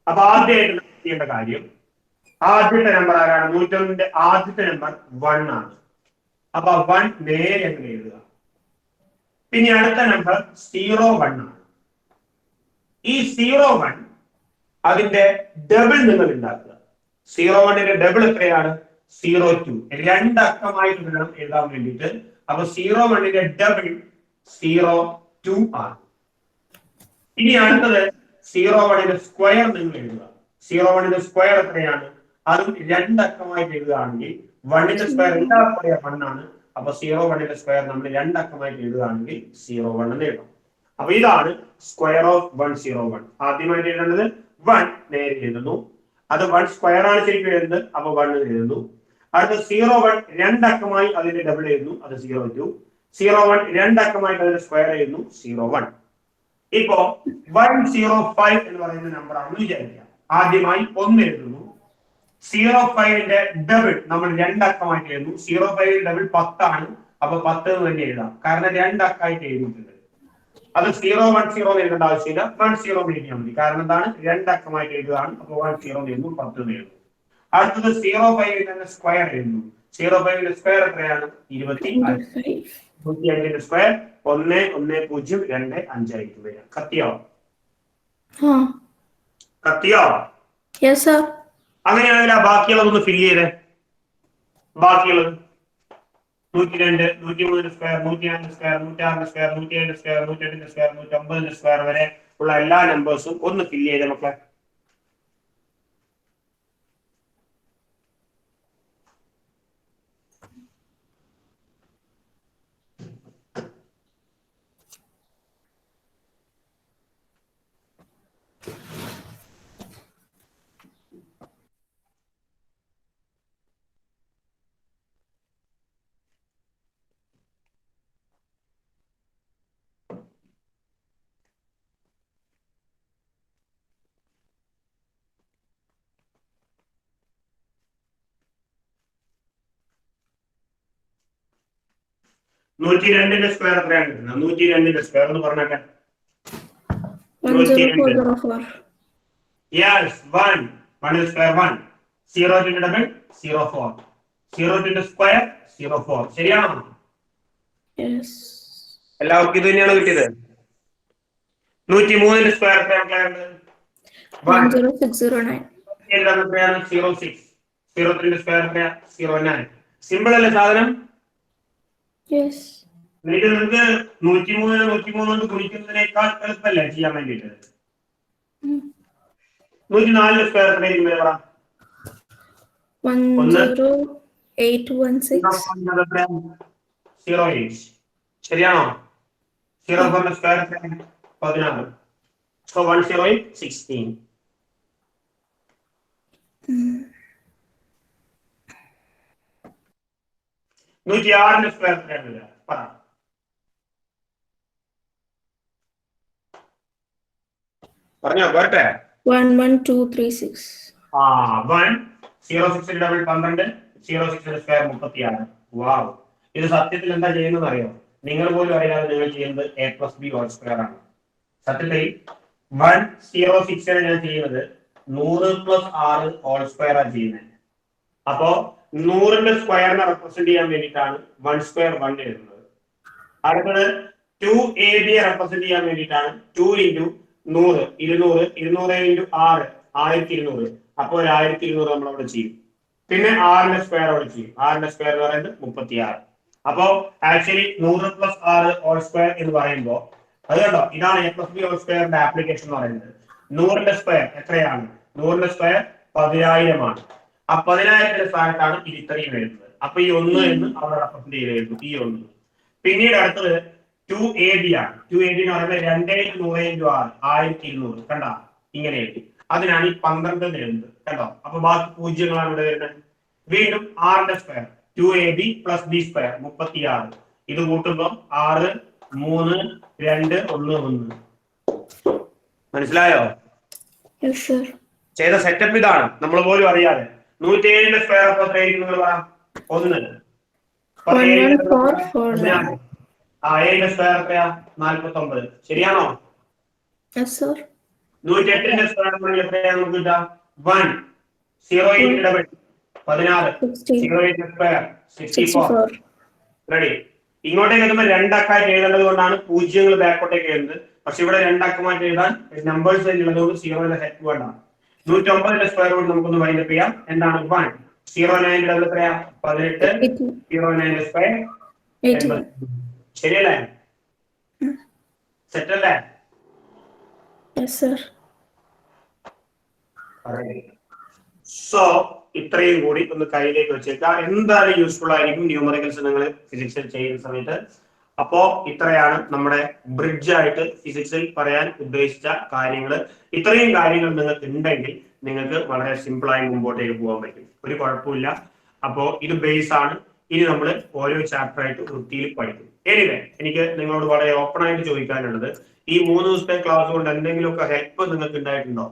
അപ്പൊ ആദ്യമായിട്ട് ചെയ്യേണ്ട കാര്യം, ആദ്യത്തെ നമ്പർ ആരാണ്? 101ന്റെ ആദ്യത്തെ നമ്പർ 1 ആണ്. അപ്പൊ 1 നേരെ അങ്ങനെ എഴുതുക. പിന്നെ അടുത്ത നമ്പർ 01 ആണ്. ഈ 01 അതിന്റെ ഡബിൾ നിങ്ങൾ ഉണ്ടാക്കുക. 01ന്റെ ഡബിൾ എത്രയാണ്? 02 രണ്ടക്കമായിട്ട് വേണം എഴുതാൻ വേണ്ടിയിട്ട്. അപ്പൊ 01ന്റെ ഡബിൾ 02 ആണ്. ഇനി അടുത്തത് 01ന്റെ സ്ക്വയർ നിങ്ങൾ എഴുതുക. 01ന്റെ സ്ക്വയർ എത്രയാണ്? അതും രണ്ടക്കമായിട്ട് എഴുതുകയാണെങ്കിൽ 1ന്റെ സ്ക്വയർ എല്ലാവർക്കും 1 ആണ്. അപ്പൊ 01ന്റെ സ്ക്വയർ നമ്മൾ രണ്ടക്കമായിട്ട് എഴുതുകയാണെങ്കിൽ 01 എന്ന് എഴുതാം. അപ്പൊ ഇതാണ് സ്ക്വയർ ഓഫ് 101. ആദ്യമായിട്ട് എഴുതേണ്ടത് 1 നേരെ എഴുതുന്നു, അത് 1 സ്ക്വയർ ആണ് ശരിക്കും എഴുതുന്നത്, അപ്പൊ 1 എഴുതുന്നു. അടുത്ത 01 രണ്ടക്കമായി അതിന്റെ ഡബിൾ എഴുതുന്നു, അത് 02. 01 രണ്ടക്കമായിട്ട് അതിന്റെ സ്ക്വയർ എഴുതുന്നു, 01. ഇപ്പോ 105 എന്ന് പറയുന്ന നമ്പർ ആണെന്ന് വിചാരിക്കുക. ആദ്യമായി 1 എഴുതുന്നു. 05ന്റെ ഡബിൾ നമ്മൾ രണ്ടക്കമായിട്ട് എഴുതുന്നു. 05 ഡബിൾ 10 ആണ്, അപ്പൊ 10 എന്ന് തന്നെ എഴുതാം, കാരണം രണ്ടക്കായിട്ട് എഴുതിയിട്ടുണ്ട്. അത് 010 എഴുതേണ്ട ആവശ്യമില്ല, 10 എഴുതിയാൽ മതി. കാരണം എന്താണ്? രണ്ടക്കമായിട്ട് എഴുതുകയാണ്, അപ്പൊ 10 എഴുതുന്നു, 10 എഴുതുന്നു. അടുത്തത് 05 തന്നെ സ്ക്വയർ എഴുതുന്നു. 05ന്റെ സ്ക്വയർ എത്രയാണ്? 25. 25ന്റെ സ്ക്വയർ 11025 ആയിട്ട് വരിക. കത്തിയോ? കത്തിയോ? അങ്ങനെയാണെങ്കിൽ ആ ബാക്കിയുള്ളതൊന്ന് ഫില്ല് ചെയ്തേ. ബാക്കിയുള്ളത് 102, 103 square, 104 square, 106 square, 107 square, 108 square, 109 square വരെ ഉള്ള എല്ലാ നമ്പേഴ്സും ഒന്ന് ഫില്ല് ചെയ്തേ മക്കളെ. നൂറ്റി രണ്ടിന്റെ സ്ക്വയർ എത്രയാണ് കിട്ടുന്നത്? 102ന്റെ സ്ക്വയർ എന്ന് പറഞ്ഞാൽ 10404. Yes 1 1 square 1. 02ന്റെ ഡബിൾ 04. 02ന്റെ സ്ക്വയർ 04. ശരിയാണോ? Yes. എല്ലാവർക്കും ഇത് തന്നെയാണ് കിട്ടിയത്. 103ന്റെ സ്ക്വയർ എത്രയാണ്? 10609. 06. 03ന്റെ സ്ക്വയർ എത്രയാണ്? 09. സിമ്പിൾ അല്ലേ സാധനം? Yes. നിങ്ങൾക്ക് 103 കൊണ്ട് ഗുണിക്കുന്നതിനേക്കാൾ എളുപ്പമല്ലേ ചെയ്യാൻ വേണ്ടിട്ട്? 104ന്റെ സ്ക്വയർ എത്രയായിരിക്കും വരെ? 10816. 08. ശരിയാണോ? 04ന്റെ സ്ക്വയർ 16. So 108 16. 106ന്റെ സ്ക്വയർ എത്രയാണ്? പറ. പറഞ്ഞോ പോരട്ടെ. 11236. 106 ഡബിൾ 12, 06 സ്ക്വയർ 36. വാവ്, ഇത് സത്യത്തിൽ എന്താ ചെയ്യുന്നത് അറിയോ? നിങ്ങൾ പോലും അറിയാതെ നിങ്ങൾ ചെയ്യുന്നത് a+b ഹോൾ സ്ക്വയർ ആണ്. സത്യത്തിൽ 106 ഞാൻ ചെയ്യുന്നത് 100 + 6 ഹോൾ സ്ക്വയർ ആണ് ചെയ്യുന്നത്. അപ്പോ 100ന്റെ സ്ക്വയറിനെ റെപ്രസെന്റ് ചെയ്യാൻ വേണ്ടിയിട്ടാണ് 1 സ്ക്വയർ 1 എഴുതുന്നത്. അടുത്തത് 2ab റെപ്രസെന്റ് ചെയ്യാൻ വേണ്ടിയിട്ടാണ് 2 × 100 200 200 × 6 1200. അപ്പോൾ 1200 നമ്മൾ അവിടെ ചെയ്യും. പിന്നെ 6ന്റെ സ്ക്വയർ അവിടെ ചെയ്യും. 6ന്റെ സ്ക്വയർ എന്ന് പറയുന്നത് 36. അപ്പോ ആക്ച്വലി 100 + 6 ഹോൾ സ്ക്വയർ എന്ന് പറയുമ്പോൾ അത് കണ്ടോ, ഇതാണ് a+b ഹോൾ സ്ക്വയറിന്റെ ആപ്ലിക്കേഷൻ എന്ന് പറയുന്നത്. 100ന്റെ സ്ക്വയർ എത്രയാണ്? 100ന്റെ സ്ക്വയർ 10000 ആണ്. ആ 10000ന്റെ സ്ഥാനത്താണ് ഇത് ഇത്രയും എഴുതുന്നത്. അപ്പൊ ഈ 1 എന്ന് അവിടെ റെപ്രസെന്റ് ചെയ്ത് എഴുതും, ഈ 1. പിന്നീട് അടുത്തത് 2ab ആണ്. 2ab എന്ന് പറയുന്നത് 2 × 100 × 6 1200. കണ്ടോ, ഇങ്ങനെ എഴുതി. അതിനാണ് ഈ 12 എന്ന് എഴുതുന്നത്. കണ്ടോ, അപ്പൊ ബാക്കി പൂജ്യങ്ങളാണ് ഇവിടെ വരുന്നത്. വീണ്ടും 6ന്റെ സ്ക്വയർ 2ab + b സ്ക്വയർ 36. ഇത് കൂട്ടുമ്പോൾ 6 3 2 1 1. മനസ്സിലായോ? Yes, sir. ചെയ്ത സെറ്റപ്പ് ഇതാണ്, നമ്മൾ പോലും അറിയാതെ. 107ന്റെ സ്ക്വയർ അപ്പൊ എത്രയായിരിക്കും നിങ്ങൾ പറയാം? 1. 11449. 7ന്റെ സ്ക്വയർ എത്രയാ? 49. ശരിയാണോ? Yes, sir. 108ന്റെ സ്ക്വയർ എത്രയാണ് നമുക്ക് കിട്ടുക? 1. 08 ഡബിൾ 16. 08ന്റെ സ്ക്വയർ 64. റെഡി. ഇങ്ങോട്ടേക്ക് എത്തുമ്പോൾ രണ്ടക്കായിട്ട് എഴുതേണ്ടത് കൊണ്ടാണ് പൂജ്യങ്ങൾ ബാക്കോട്ടേക്ക് എഴുതുന്നത്. പക്ഷെ ഇവിടെ രണ്ടക്കമായിട്ട് എഴുതാൻ നമ്പേഴ്സ് ഉള്ളതുകൊണ്ട് 0ന്റെ സെറ്റ് വേണ്ട. 109ന്റെ സ്ക്വയർ കൊണ്ട് നമുക്കൊന്ന് വൈൻഡപ്പ് ചെയ്യാം. എന്താണ്? 1. 09 എത്രയാ 18 09 സ്ക്വയർ 81. ശരിയല്ലേ? സെറ്റ് അല്ലേ? സോ ഇത്രയും കൂടി ഒന്ന് കയ്യിലേക്ക് വെച്ചേക്കാം. എന്തായാലും യൂസ്ഫുൾ ആയിരിക്കും ന്യൂമറിക്കൽസ് നിങ്ങൾ ഫിസിക്സിൽ ചെയ്യുന്ന സമയത്ത്. അപ്പോ ഇത്രയാണ് നമ്മുടെ ബ്രിഡ്ജ് ആയിട്ട് ഫിസിക്സിൽ പറയാൻ ഉദ്ദേശിച്ച കാര്യങ്ങൾ. ഇത്രയും കാര്യങ്ങൾ നിങ്ങൾക്ക് ഉണ്ടെങ്കിൽ നിങ്ങൾക്ക് വളരെ സിമ്പിൾ ആയി മുമ്പോട്ടേക്ക് പോകാൻ പറ്റും, ഒരു കുഴപ്പമില്ല. അപ്പോ ഇത് ബേസ് ആണ്. ഇനി നമ്മൾ ഓരോ ചാപ്റ്റർ ആയിട്ട് വൃത്തിയിൽ പഠിക്കും. എനിവേ, എനിക്ക് നിങ്ങളോട് വളരെ ഓപ്പൺ ആയിട്ട് ചോദിക്കാനുള്ളത്, ഈ 3 ദിവസത്തെ ക്ലാസ് കൊണ്ട് എന്തെങ്കിലുമൊക്കെ ഹെൽപ്പ് നിങ്ങൾക്ക് ഉണ്ടായിട്ടുണ്ടോ?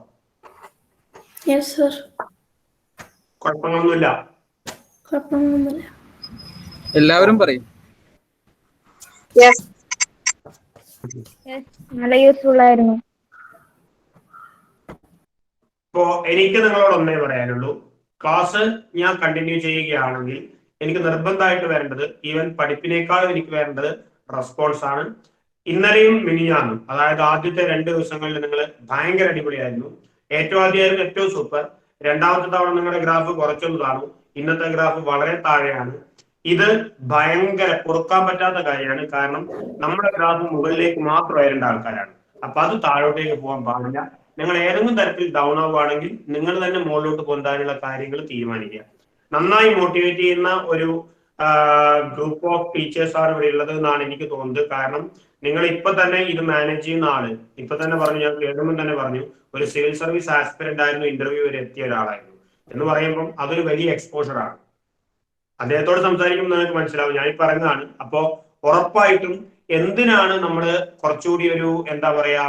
കുഴപ്പങ്ങളൊന്നുമില്ല. എല്ലാവരും പറയും നല്ല യൂസ്ഫുൾ ആയിരുന്നു. ഇപ്പോ എനിക്ക് നിങ്ങളോട് ഒന്നേ പറയാനുള്ളൂ, ക്ലാസ് ഞാൻ കണ്ടിന്യൂ ചെയ്യുകയാണെങ്കിൽ എനിക്ക് നിർബന്ധമായിട്ട് വരേണ്ടത്, ഈവൻ പഠിപ്പിനേക്കാളും എനിക്ക് വേണ്ടത് റെസ്പോൺസ് ആണ്. ഇന്നലെയും മിനിഞ്ഞാന്നും, അതായത് ആദ്യത്തെ 2 ദിവസങ്ങളിൽ നിങ്ങൾ ഭയങ്കര അടിപൊളിയായിരുന്നു. ഏറ്റവും ആദ്യമായിരുന്നു ഏറ്റവും സൂപ്പർ. രണ്ടാമത്തെ തവണ നിങ്ങളുടെ ഗ്രാഫ് കുറച്ചൊന്ന് കാണും. ഇന്നത്തെ ഗ്രാഫ് വളരെ താഴെയാണ്. ഇത് ഭയങ്കര പൊറുക്കാൻ പറ്റാത്ത കാര്യമാണ്. കാരണം നമ്മുടെ ഗ്രാഫ് മുകളിലേക്ക് മാത്രം വരേണ്ട ആൾക്കാരാണ്. അപ്പൊ അത് താഴോട്ടേക്ക് പോകാൻ പാടില്ല. നിങ്ങൾ ഏതെങ്കിലും തരത്തിൽ ഡൗൺ ആവുകയാണെങ്കിൽ നിങ്ങൾ തന്നെ മുകളിലോട്ട് പൊന്താനുള്ള കാര്യങ്ങൾ തീരുമാനിക്കുക. നന്നായി മോട്ടിവേറ്റ് ചെയ്യുന്ന ഒരു ഗ്രൂപ്പ് ഓഫ് ടീച്ചേഴ്സ് ആണ് ഇവിടെ ഉള്ളത് എന്നാണ് എനിക്ക് തോന്നുന്നത്. കാരണം നിങ്ങൾ ഇപ്പൊ തന്നെ ഇത് മാനേജ് ചെയ്യുന്ന ആള് ഇപ്പൊ തന്നെ പറഞ്ഞു, ഞാൻ കേൾക്കുമ്പോൾ തന്നെ പറഞ്ഞു, ഒരു സിവിൽ സർവീസ് ആസ്പിരന്റ് ആയിരുന്നു, ഇന്റർവ്യൂ വരെ എത്തിയ ഒരാളായിരുന്നു എന്ന് പറയുമ്പോൾ അതൊരു വലിയ എക്സ്പോഷർ ആണ്. അദ്ദേഹത്തോട് സംസാരിക്കുമ്പോൾ നിങ്ങൾക്ക് മനസ്സിലാവും ഞാൻ ഈ പറഞ്ഞതാണ്. അപ്പോ ഉറപ്പായിട്ടും എന്തിനാണ് നമ്മൾ കുറച്ചുകൂടി ഒരു എന്താ പറയാ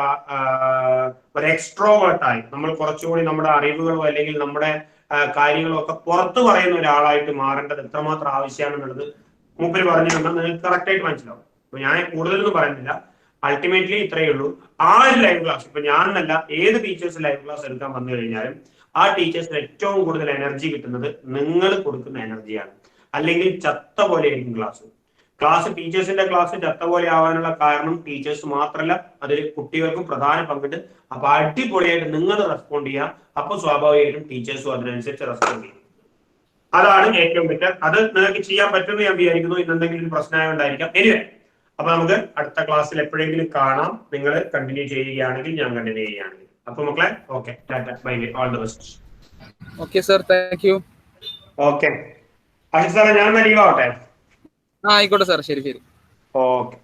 ഒരു എക്സ്ട്രോവേർട്ടായി നമ്മൾ കുറച്ചുകൂടി നമ്മുടെ അറിവുകളോ അല്ലെങ്കിൽ നമ്മുടെ കാര്യങ്ങളോ ഒക്കെ പുറത്തു പറയുന്ന ഒരാളായിട്ട് മാറേണ്ടത് എത്രമാത്രം ആവശ്യമാണെന്നുള്ളത് മൂപ്പര് പറഞ്ഞു തന്നാൽ നിങ്ങൾക്ക് കറക്റ്റ് ആയിട്ട് മനസ്സിലാവും. അപ്പൊ ഞാൻ കൂടുതലൊന്നും പറയുന്നില്ല. അൾട്ടിമേറ്റ്ലി ഇത്രയേ ഉള്ളൂ. ആ ഒരു ലൈവ് ക്ലാസ് ഇപ്പൊ ഞാനെന്നല്ല, ഏത് ടീച്ചേഴ്സ് ലൈവ് ക്ലാസ് എടുക്കാൻ വന്നു കഴിഞ്ഞാലും ആ ടീച്ചേഴ്സിന് ഏറ്റവും കൂടുതൽ എനർജി കിട്ടുന്നത് നിങ്ങൾ കൊടുക്കുന്ന എനർജിയാണ്. അല്ലെങ്കിൽ ചത്ത പോലെ ആയിരിക്കും ക്ലാസ് ടീച്ചേഴ്സിന്റെ ക്ലാസ് ചത്ത പോലെ ആവാനുള്ള കാരണം ടീച്ചേഴ്സ് മാത്രമല്ല, അതിൽ കുട്ടികൾക്കും പ്രധാന പങ്കുണ്ട്. അപ്പൊ അടിപൊളിയായിട്ട് നിങ്ങൾ റെസ്പോണ്ട് ചെയ്യാം. അപ്പൊ സ്വാഭാവികമായിട്ടും ടീച്ചേഴ്സും അതിനനുസരിച്ച് റെസ്പോണ്ട് ചെയ്യും. അതാണ് ഏറ്റവും ബെറ്റർ. അത് നിങ്ങൾക്ക് ചെയ്യാൻ പറ്റുമെന്ന് ഞാൻ വിചാരിക്കുന്നു. ഇന്നെന്തെങ്കിലും പ്രശ്നമായോണ്ടായിരിക്കാം. എനിവേ, അപ്പൊ നമുക്ക് അടുത്ത ക്ലാസ്സിൽ എപ്പോഴെങ്കിലും കാണാം. നിങ്ങൾ കണ്ടിന്യൂ ചെയ്യുകയാണെങ്കിൽ, ഞാൻ കണ്ടിന്യൂ ചെയ്യുകയാണെങ്കിൽ. അപ്പൊ മക്കളെ okay, Tata, bye bye, all the best. Okay sir, thank you. Okay Ashith സാറേ, ഞാൻ ലീവ് ആവട്ടെ? ആയിക്കോട്ടെ സാർ, ശരി ശരി. ഓക്കെ.